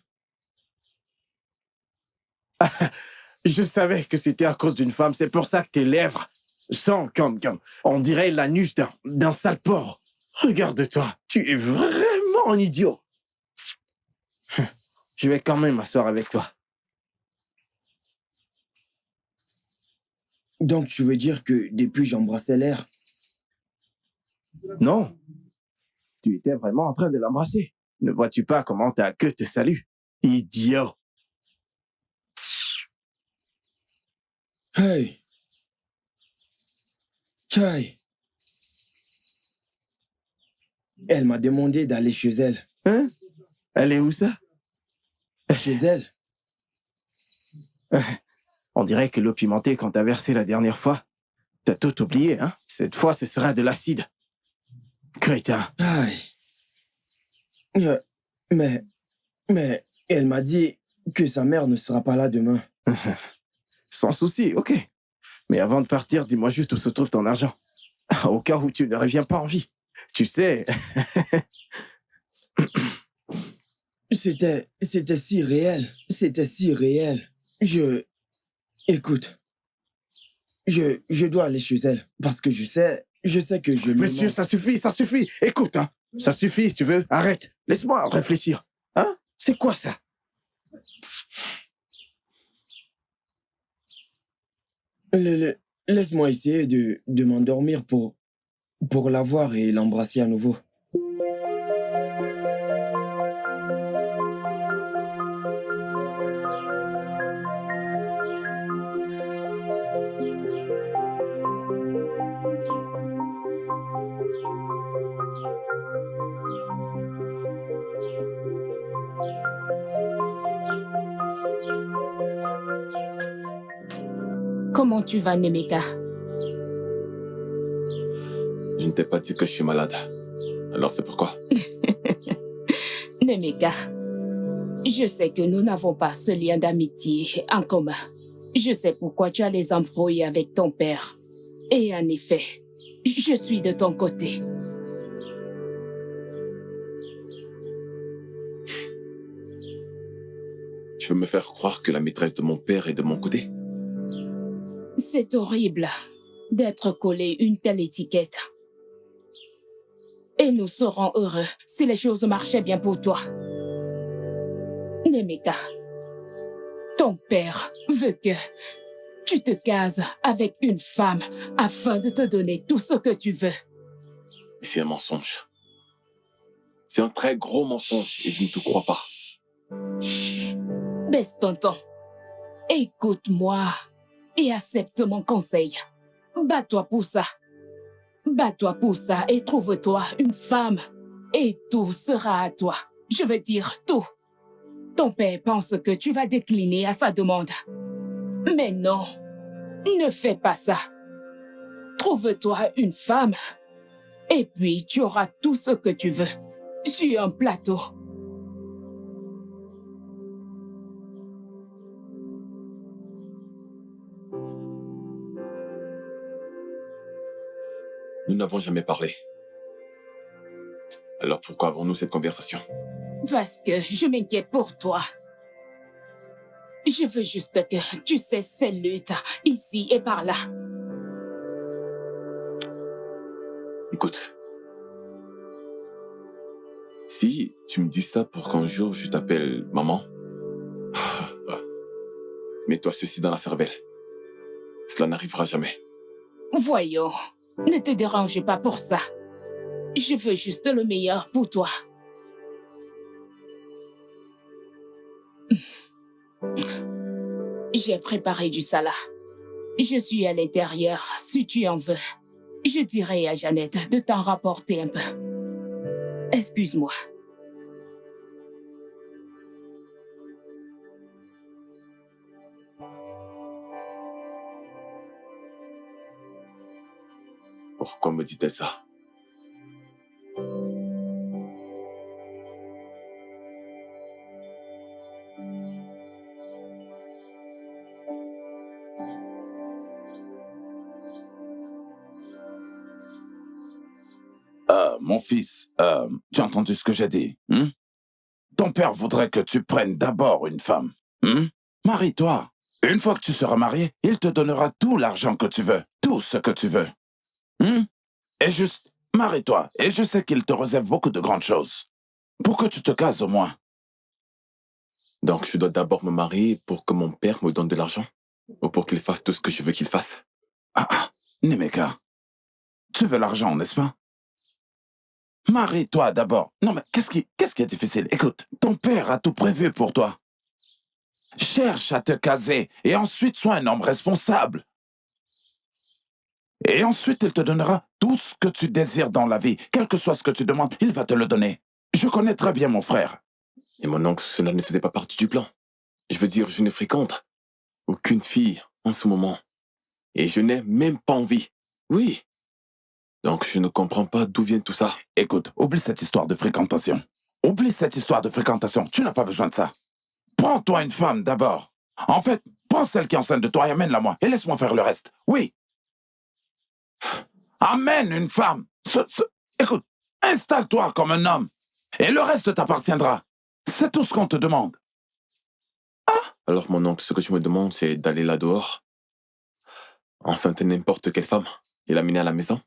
Je savais que c'était à cause d'une femme, c'est pour ça que tes lèvres sentent comme on dirait l'anus d'un sale porc. Regarde-toi, tu es vraiment un idiot. Je vais quand même m'asseoir avec toi. Donc tu veux dire que depuis j'embrassais l'air? Non, tu étais vraiment en train de l'embrasser. Ne vois-tu pas comment ta queue te salue? Idiot. Hey. Chai. Elle m'a demandé d'aller chez elle. Hein? Elle est où ça? Chez elle. On dirait que l'eau pimentée qu'on t'a versée la dernière fois, t'as tout oublié, hein? Cette fois, ce sera de l'acide. Crétin. Aïe. Mais elle m'a dit que sa mère ne sera pas là demain. Sans souci, ok. Mais avant de partir, dis-moi juste où se trouve ton argent. Au cas où tu ne reviens pas en vie. Tu sais... C'était si réel. C'était si réel. Écoute, je dois aller chez elle parce que je sais que je lui Monsieur, manque. ça suffit. Écoute, hein. Ça suffit, tu veux? Arrête. Laisse-moi réfléchir. Hein? C'est quoi ça? Laisse-moi essayer de m'endormir pour la voir et l'embrasser à nouveau. Comment tu vas, Nemeka? Je ne t'ai pas dit que je suis malade. Alors c'est pourquoi? Nemeka, je sais que nous n'avons pas ce lien d'amitié en commun. Je sais pourquoi tu as les embrouilles avec ton père. Et en effet, je suis de ton côté. Tu veux me faire croire que la maîtresse de mon père est de mon côté? C'est horrible d'être collé une telle étiquette. Et nous serons heureux si les choses marchaient bien pour toi. Nemeka, ton père veut que tu te cases avec une femme afin de te donner tout ce que tu veux. C'est un mensonge. C'est un très gros mensonge et je ne te crois pas. Baisse ton ton. Écoute-moi et accepte mon conseil. Bats-toi pour ça. Bats-toi pour ça et trouve-toi une femme. Et tout sera à toi. Je veux dire tout. Ton père pense que tu vas décliner à sa demande. Mais non, ne fais pas ça. Trouve-toi une femme. Et puis tu auras tout ce que tu veux. Sur un plateau. Nous n'avons jamais parlé. Alors pourquoi avons-nous cette conversation? Parce que je m'inquiète pour toi. Je veux juste que tu cesses ces luttes ici et par là. Écoute. Si tu me dis ça pour qu'un jour je t'appelle maman, mets-toi ceci dans la cervelle. Cela n'arrivera jamais. Voyons, ne te dérange pas pour ça. Je veux juste le meilleur pour toi. J'ai préparé du salat. Je suis à l'intérieur, si tu en veux. Je dirai à Jeannette de t'en rapporter un peu. Excuse-moi. Pourquoi me dit-elle ça? Mon fils, tu as entendu ce que j'ai dit, hein? Ton père voudrait que tu prennes d'abord une femme. Hein? Marie-toi. Une fois que tu seras marié, il te donnera tout l'argent que tu veux, tout ce que tu veux. Hein? Et juste, marie-toi. Et je sais qu'il te réserve beaucoup de grandes choses. Pour que tu te cases au moins. Donc je dois d'abord me marier pour que mon père me donne de l'argent? Ou pour qu'il fasse tout ce que je veux qu'il fasse? Nemeka, tu veux l'argent, n'est-ce pas? Marie-toi d'abord. Non mais qu'est-ce qui est difficile? Écoute, ton père a tout prévu pour toi. Cherche à te caser et ensuite sois un homme responsable. Et ensuite, il te donnera tout ce que tu désires dans la vie. Quel que soit ce que tu demandes, il va te le donner. Je connais très bien mon frère. Et mon oncle, cela ne faisait pas partie du plan. Je veux dire, je ne fréquente aucune fille en ce moment. Et je n'ai même pas envie. Oui. Donc je ne comprends pas d'où vient tout ça. Écoute, oublie cette histoire de fréquentation. Oublie cette histoire de fréquentation. Tu n'as pas besoin de ça. Prends-toi une femme d'abord. En fait, Prends celle qui est enceinte de toi et amène-la moi. Et laisse-moi faire le reste. Oui. Amène une femme. Écoute, installe-toi comme un homme. Et le reste t'appartiendra. C'est tout ce qu'on te demande. Alors, mon oncle, ce que tu me demandes, c'est d'aller là dehors, enceinte n'importe quelle femme, et l'amener à la maison,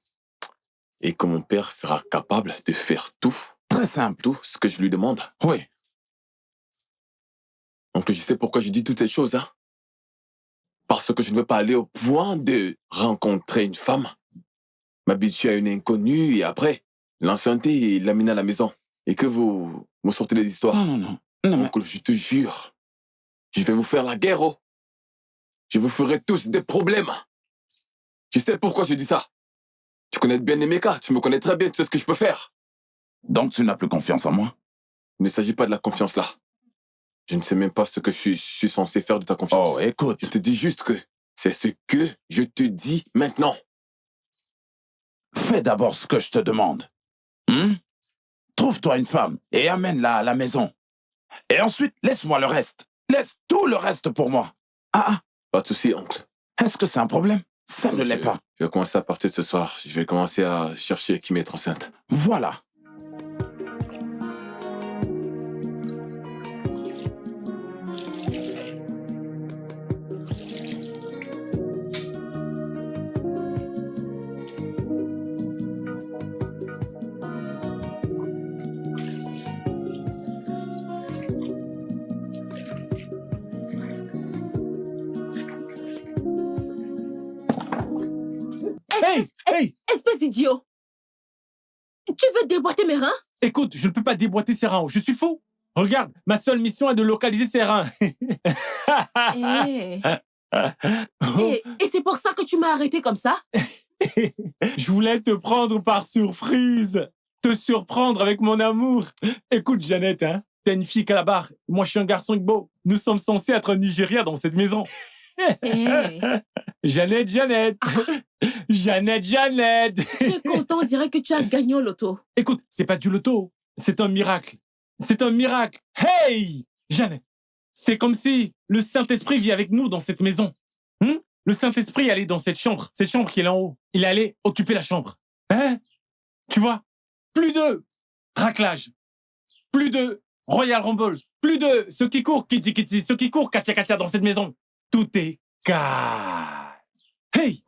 et que mon père sera capable de faire tout. Très simple. Tout ce que je lui demande. Oui. Oncle, je sais pourquoi je dis toutes ces choses, hein. Parce que je ne veux pas aller au point de rencontrer une femme, m'habituer à une inconnue, et après, l'enceinter et l'amener à la maison. Et que vous me sortez des histoires. Non. Oncle, je te jure, je vais vous faire la guerre, oh. Je vous ferai tous des problèmes. Tu sais pourquoi je dis ça? Tu connais bien Emeka, tu me connais très bien, tu sais ce que je peux faire. Donc tu n'as plus confiance en moi? Il ne s'agit pas de la confiance là. Je ne sais même pas ce que je suis censé faire de ta confiance. Oh, écoute. Je te dis juste que c'est ce que je te dis maintenant. Fais d'abord ce que je te demande. Trouve-toi une femme et amène-la à la maison. Et ensuite, laisse-moi le reste. Laisse tout le reste pour moi. Pas de souci, oncle. Est-ce que c'est un problème? Ça ne l'est pas. Je vais commencer à partir de ce soir. Je vais commencer à chercher qui m'est enceinte. Voilà. Espèce d'idiot! Tu veux déboîter mes reins? Écoute, je ne peux pas déboîter ses reins. Je suis fou. Regarde, ma seule mission est de localiser ses reins. Et c'est pour ça que tu m'as arrêté comme ça? Je voulais te prendre par surprise. Te surprendre avec mon amour. Écoute, Jeannette, hein, t'es une fille Calabar. Moi, je suis un garçon Igbo. Nous sommes censés être Nigériens dans cette maison. Jeannette. Jeannette. Tu es content, on dirait que tu as gagné au loto. Écoute, c'est pas du loto. C'est un miracle. C'est un miracle. Hey, Jeannette. C'est comme si le Saint-Esprit vit avec nous dans cette maison. Le Saint-Esprit allait dans cette chambre qui est là en haut. Il allait occuper la chambre. Hein? Tu vois? Plus de raclage. Plus de Royal Rumble. Plus de ceux qui courent, Kitty, ceux qui courent, Katia dans cette maison. Tout est calme. Hey!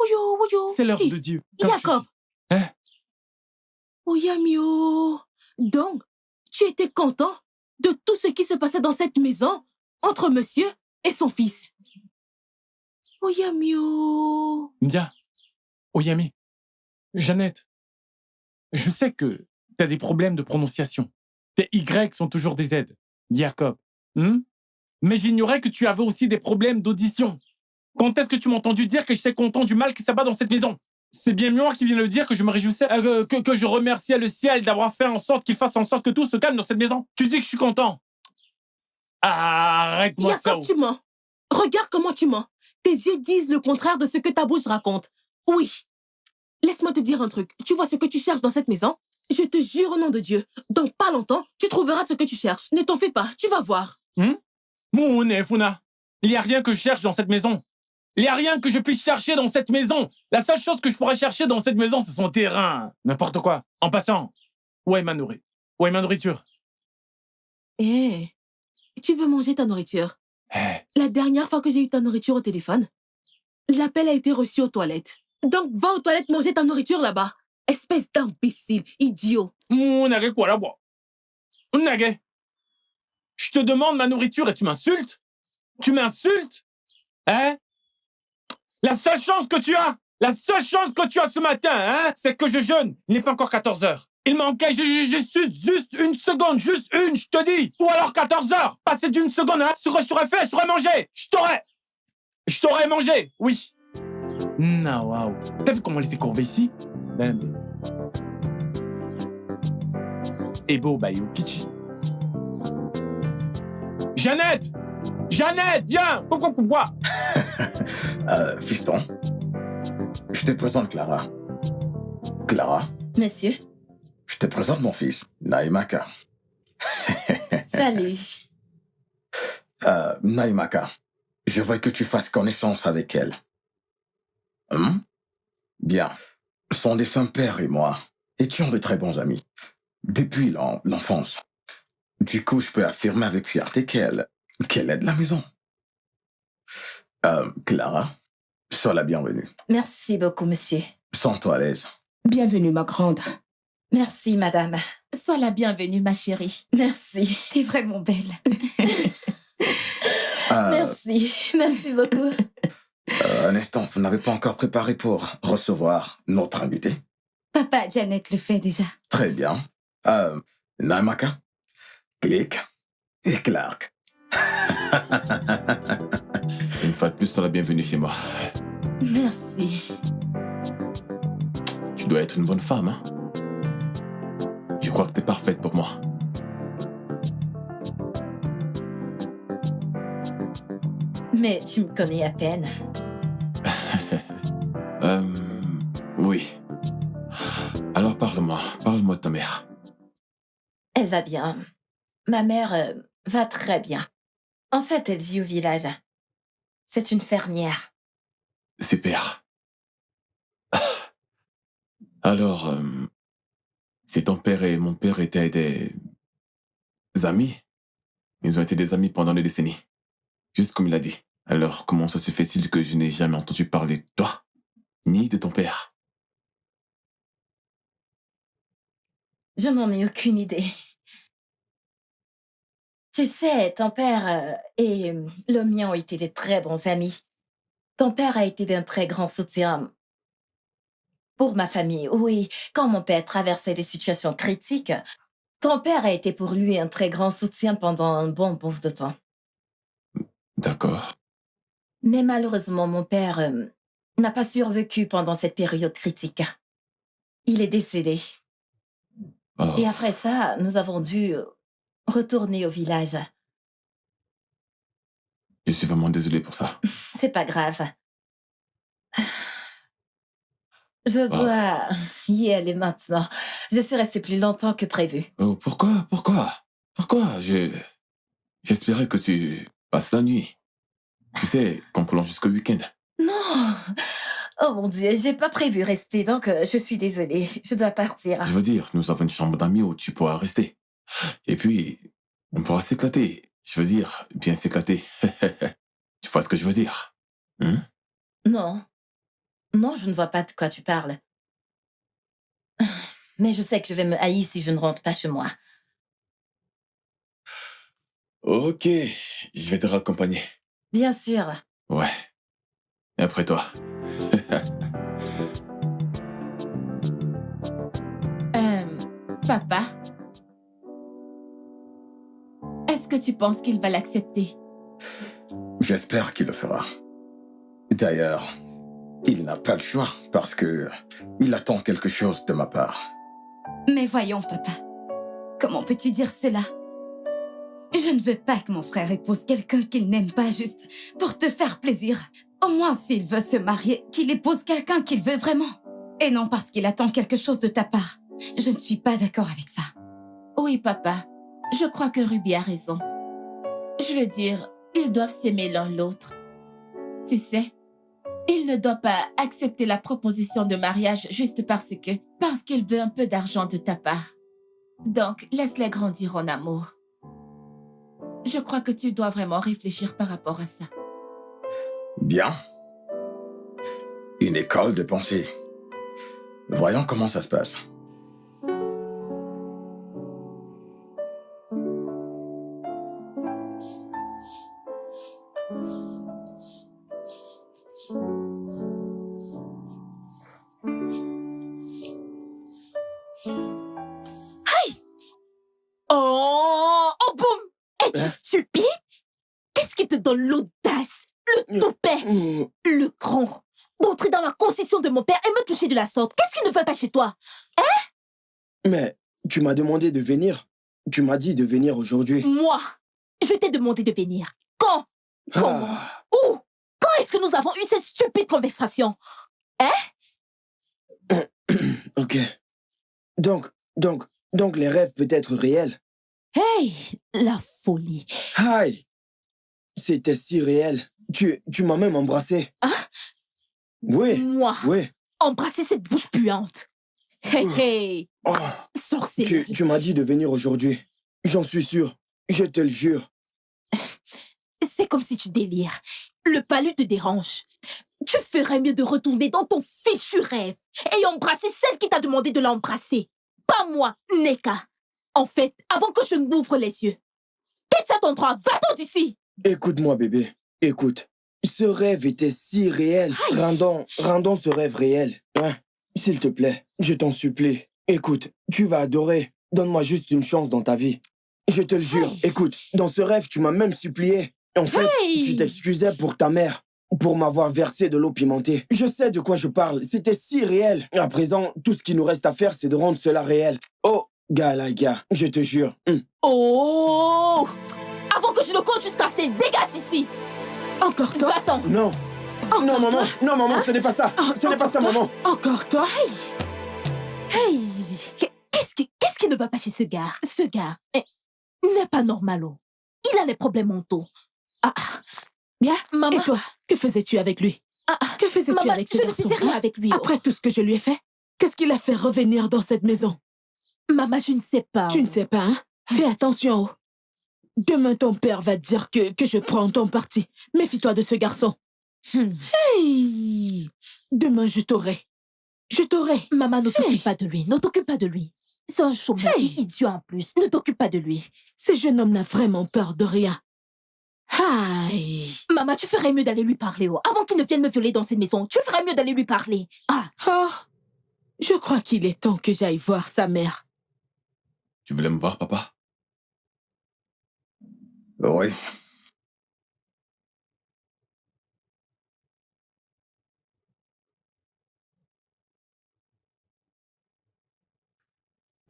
C'est l'heure de Dieu. Jacob! Hein? Oyamio! Donc, tu étais content de tout ce qui se passait dans cette maison entre monsieur et son fils. Oyamio! Ndia, Oyami, Jeannette, je sais que t'as des problèmes de prononciation. Tes Y sont toujours des Z. Jacob. Mais j'ignorais que tu avais aussi des problèmes d'audition. Quand est-ce que tu m'as entendu dire que j'étais content du mal qui s'abat dans cette maison? C'est bien moi qui viens de le dire que je me réjouissais, que je remerciais le ciel d'avoir fait en sorte qu'il fasse en sorte que tout se calme dans cette maison. Tu dis que je suis content. Arrête-moi ça. Jacob, tu mens. Regarde comment tu mens. Tes yeux disent le contraire de ce que ta bouche raconte. Oui. Laisse-moi te dire un truc. Tu vois ce que tu cherches dans cette maison? Je te jure au nom de Dieu, dans pas longtemps, tu trouveras ce que tu cherches. Ne t'en fais pas, tu vas voir. Moune, Funa, il n'y a rien que je cherche dans cette maison. Il n'y a rien que je puisse chercher dans cette maison. La seule chose que je pourrais chercher dans cette maison, c'est son terrain. N'importe quoi. En passant, où est ma nourriture? Tu veux manger ta nourriture? La dernière fois que j'ai eu ta nourriture au téléphone, l'appel a été reçu aux toilettes. Donc va aux toilettes manger ta nourriture là-bas. Espèce d'imbécile, idiot. Je te demande ma nourriture et tu m'insultes? Tu m'insultes? Hein? La seule chance que tu as ce matin, hein, c'est que je jeûne. Il n'est pas encore 14 heures. Il manquait juste une seconde, juste une, je te dis. Ou alors 14 heures. Passer d'une seconde, hein, ce que je t'aurais fait, je t'aurais mangé. Je t'aurais mangé, oui. Waouh. T'as vu comment elle était courbée ici? Ebo Bayo Kichi. Jeannette, viens. Pourquoi? Fiston, je te présente Clara. Clara. Monsieur. Je te présente mon fils, Naimaka. Salut. Naimaka, Je veux que tu fasses connaissance avec elle. Bien. Son défunt père et moi étions de très bons amis. Depuis l'enfance. Du coup, je peux affirmer avec fierté qu'elle est de la maison. Clara, sois la bienvenue. Merci beaucoup, monsieur. Sens-toi à l'aise. Bienvenue, ma grande. Merci, madame. Sois la bienvenue, ma chérie. Merci. T'es vraiment belle. Merci. Merci beaucoup. Un instant, vous n'avez pas encore préparé pour recevoir notre invité? Papa, Janet le fait déjà. Très bien. Naimaka, Click et Clark. Une fois de plus, sois la bienvenue chez moi. Merci. Tu dois être une bonne femme, hein? Je crois que t'es parfaite pour moi. Mais tu me connais à peine. Oui. Alors parle-moi de ta mère. Elle va bien. Ma mère va très bien. En fait, elle vit au village. C'est une fermière. Super. Alors, si ton père et mon père étaient des amis, ils ont été des amis pendant des décennies. Juste comme il a dit. Alors, comment ça se fait-il que je n'ai jamais entendu parler de toi, ni de ton père? Je n'en ai aucune idée. Tu sais, ton père et le mien ont été des très bons amis. Ton père a été d'un très grand soutien pour ma famille. Oui, quand mon père traversait des situations critiques, ton père a été pour lui un très grand soutien pendant un bon bout de temps. D'accord. Mais malheureusement, mon père n'a pas survécu pendant cette période critique. Il est décédé. Oh. Et après ça, nous avons dû retourner au village. Je suis vraiment désolé pour ça. C'est pas grave. Je dois y aller maintenant. Je suis restée plus longtemps que prévu. Oh, pourquoi? J'espérais que tu passes la nuit. Tu sais, qu'on prolonge jusqu'au week-end. Non! Oh mon Dieu, j'ai pas prévu rester, donc je suis désolée. Je dois partir. Je veux dire, nous avons une chambre d'amis où tu pourras rester. Et puis, on pourra s'éclater. Je veux dire, bien s'éclater. Tu vois ce que je veux dire? Non. Non, je ne vois pas de quoi tu parles. Mais je sais que je vais me haïr si je ne rentre pas chez moi. Ok, je vais te raccompagner. Bien sûr. Ouais. Et après toi. Papa, est-ce que tu penses qu'il va l'accepter? J'espère qu'il le fera. D'ailleurs, il n'a pas le choix parce que il attend quelque chose de ma part. Mais voyons, papa. Comment peux-tu dire cela? Je ne veux pas que mon frère épouse quelqu'un qu'il n'aime pas juste pour te faire plaisir. Au moins, s'il veut se marier, qu'il épouse quelqu'un qu'il veut vraiment. Et non parce qu'il attend quelque chose de ta part. Je ne suis pas d'accord avec ça. Oui, papa. Je crois que Ruby a raison. Je veux dire, ils doivent s'aimer l'un l'autre. Tu sais, il ne doit pas accepter la proposition de mariage juste parce qu'il veut un peu d'argent de ta part. Donc, laisse-les grandir en amour. Je crois que tu dois vraiment réfléchir par rapport à ça. Bien. Une école de pensée. Voyons comment ça se passe. Oh, boum! Es-tu stupide? Qu'est-ce qui te donne l'audace, le toupet, le cran d'entrer dans la concession de mon père et me toucher de la sorte? Qu'est-ce qui ne va pas chez toi? Hein? Mais tu m'as demandé de venir. Tu m'as dit de venir aujourd'hui. Moi, je t'ai demandé de venir. Quand? Comment? Où? Quand est-ce que nous avons eu cette stupide conversation? Hein? Ok. Donc les rêves peuvent être réels. Hey, la folie. Hi! C'était si réel. tu m'as même embrassé. Hein? Oui. Moi? Oui. Embrasser cette bouche puante. Hey, hey. Oh. Sorcellerie. Tu m'as dit de venir aujourd'hui. J'en suis sûr. Je te le jure. C'est comme si tu délires. Le palu te dérange. Tu ferais mieux de retourner dans ton fichu rêve et embrasser celle qui t'a demandé de l'embrasser. Pas moi, Neka. En fait, avant que je n'ouvre les yeux. Quitte cet endroit, va-t'en d'ici. Écoute-moi, bébé. Écoute. Ce rêve était si réel. Rendons ce rêve réel. Hein? S'il te plaît, je t'en supplie. Écoute, tu vas adorer. Donne-moi juste une chance dans ta vie. Je te le jure. Écoute, dans ce rêve, tu m'as même supplié. En fait, tu t'excusais pour ta mère, pour m'avoir versé de l'eau pimentée. Je sais de quoi je parle. C'était si réel. À présent, tout ce qui nous reste à faire, c'est de rendre cela réel. Oh, gars, je te jure. Oh! Avant que je ne compte jusqu'à 5, dégage d'ici. Encore toi? Va-t'en. Non. Non, maman. Non, maman, ce n'est pas ça. Ce n'est pas ça, maman. Encore toi? Hey! Qu'est-ce qui ne va pas chez ce gars? Ce gars n'est pas normal. Oh. Il a des problèmes mentaux. Bien, maman. Et toi, que faisais-tu avec lui? Que faisais-tu avec ce garçon? Je ne faisais rien avec lui. Après tout ce que je lui ai fait, qu'est-ce qui l'a fait revenir dans cette maison? Maman, je ne sais pas. Tu ne sais pas, hein? Fais attention. Demain, ton père va te dire que je prends ton parti. Méfie-toi de ce garçon. Hey! Demain, je t'aurai. Maman, ne t'occupe pas de lui. Ne t'occupe pas de lui. C'est un chômeur idiot en plus. Ne t'occupe pas de lui. Ce jeune homme n'a vraiment peur de rien. Aïe. Maman, tu ferais mieux d'aller lui parler. Oh. Avant qu'il ne vienne me violer dans cette maison, tu ferais mieux d'aller lui parler. Oh, je crois qu'il est temps que j'aille voir sa mère. Tu voulais me voir, papa? Oui.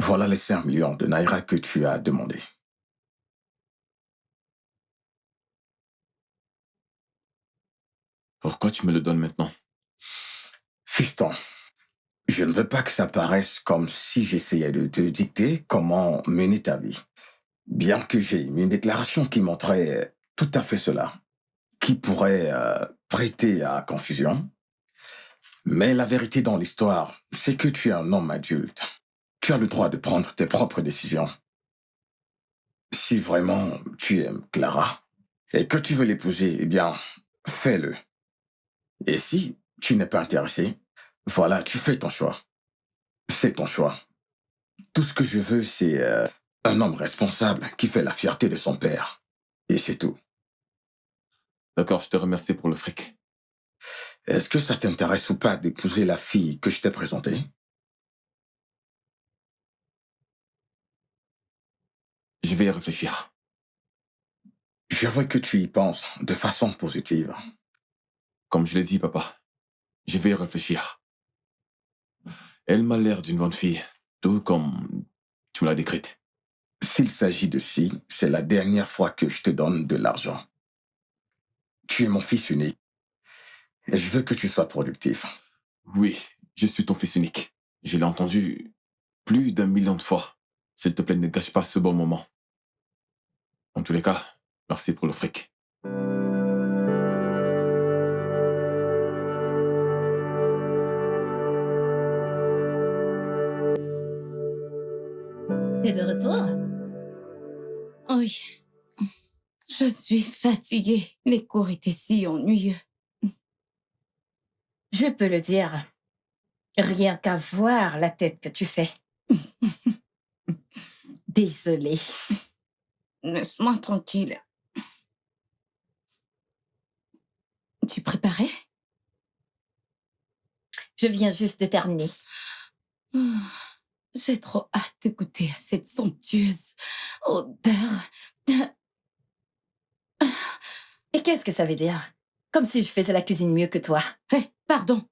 Voilà les 5 millions de Naira que tu as demandé. Pourquoi tu me le donnes maintenant? Fiston, je ne veux pas que ça paraisse comme si j'essayais de te dicter comment mener ta vie. Bien que j'ai une déclaration qui montrait tout à fait cela, qui pourrait prêter à confusion. Mais la vérité dans l'histoire, c'est que tu es un homme adulte. Tu as le droit de prendre tes propres décisions. Si vraiment tu aimes Clara et que tu veux l'épouser, eh bien, fais-le. Et si tu n'es pas intéressé, voilà, tu fais ton choix. C'est ton choix. Tout ce que je veux, c'est un homme responsable qui fait la fierté de son père. Et c'est tout. D'accord, je te remercie pour le fric. Est-ce que ça t'intéresse ou pas d'épouser la fille que je t'ai présentée? Je vais y réfléchir. Je veux que tu y penses de façon positive. Comme je l'ai dit, papa, je vais y réfléchir. Elle m'a l'air d'une bonne fille, tout comme tu me l'as décrite. S'il s'agit de si, c'est la dernière fois que je te donne de l'argent. Tu es mon fils unique. Et je veux que tu sois productif. Oui, je suis ton fils unique. Je l'ai entendu plus d'1 million de fois. S'il te plaît, ne gâche pas ce bon moment. En tous les cas, merci pour le fric. T'es de retour? Oui. Je suis fatiguée. Les cours étaient si ennuyeux. Je peux le dire. Rien qu'à voir la tête que tu fais. Désolée. Laisse-moi tranquille. Tu préparais? Je viens juste de terminer. J'ai trop hâte de goûter à cette somptueuse odeur. Et qu'est-ce que ça veut dire? Comme si je faisais la cuisine mieux que toi. Pardon,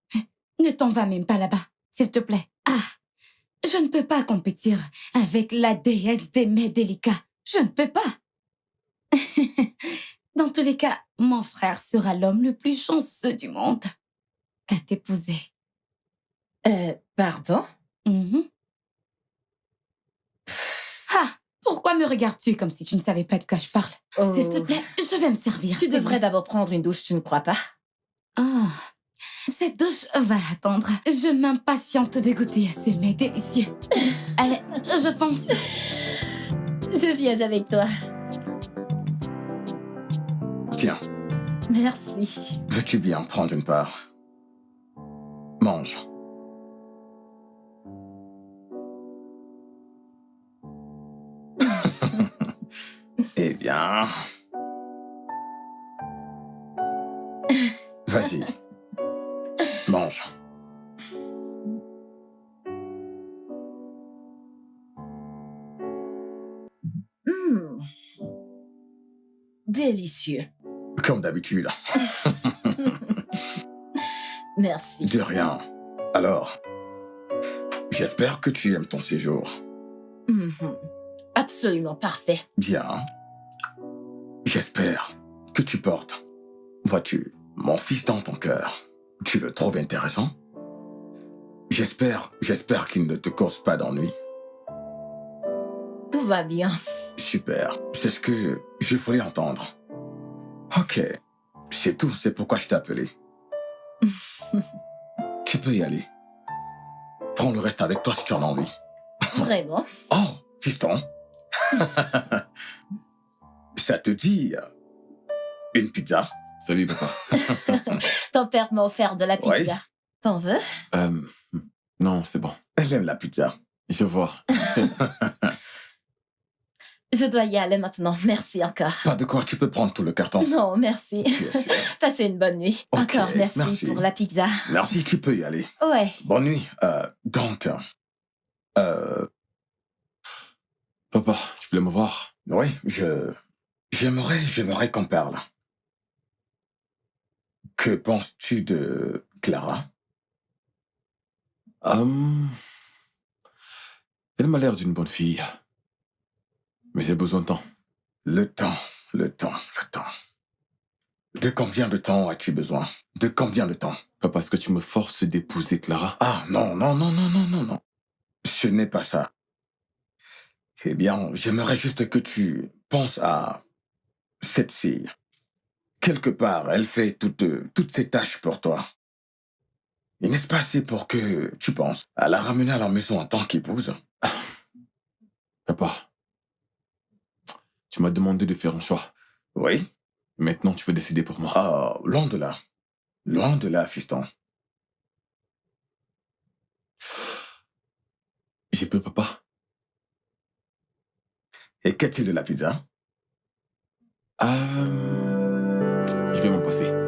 ne t'en va même pas là-bas, s'il te plaît. Je ne peux pas compétir avec la déesse des mets délicats. Je ne peux pas. Dans tous les cas, mon frère sera l'homme le plus chanceux du monde à t'épouser. Pardon? Pourquoi Pourquoi me regardes-tu comme si tu ne savais pas de quoi je parle? Oh. S'il te plaît, je vais me servir. Tu c'est devrais bon. d'abord prendre une douche, tu ne crois pas? Oh, cette douche va attendre. Je m'impatiente de goûter à ces mets délicieux. Allez, je fonce. Je viens avec toi. Tiens, Merci. veux-tu bien prendre une part? Mange. Eh bien... Vas-y. Mange. Délicieux. Comme d'habitude. Merci. De rien. Alors, j'espère que tu aimes ton séjour. Mhm. Absolument parfait. Bien. J'espère que tu portes, vois-tu, mon fils dans ton cœur. Tu le trouves intéressant? J'espère qu'il ne te cause pas d'ennui. Tout va bien. Super. C'est ce que je voulais entendre. Ok. C'est tout. C'est pourquoi je t'ai appelé. Tu peux y aller. Prends le reste avec toi si tu en as envie. Vraiment? Oh, fiston. Ça te dit une pizza? Salut, papa. Ton père m'a offert de la pizza. Ouais. T'en veux? Non, c'est bon. Elle aime la pizza. Je vois. Je dois y aller maintenant. Merci encore. Pas de quoi, tu peux prendre tout le carton. Non, merci. Tu es sûr? Passez une bonne nuit. Ok, Encore merci, merci. pour la pizza. Merci, tu peux y aller. Ouais. Bonne nuit. Donc, Papa, tu voulais me voir? oui, j'aimerais qu'on parle. Que penses-tu de Clara? Elle m'a l'air d'une bonne fille. Mais j'ai besoin de temps. Le temps. De combien de temps as-tu besoin? De combien de temps? Papa, est-ce que tu me forces d'épouser Clara? Ah, non. Ce n'est pas ça. Eh bien, j'aimerais juste que tu penses à cette fille. Quelque part, elle fait toutes ces tâches pour toi. Et n'est-ce pas assez pour que tu penses à la ramener à la maison en tant qu'épouse? Papa, tu m'as demandé de faire un choix. Oui. Maintenant, tu veux décider pour moi. Ah, loin de là. Loin de là, fiston. J'ai peur, papa. Et qu'est-il de la pizza? Je vais m'en passer.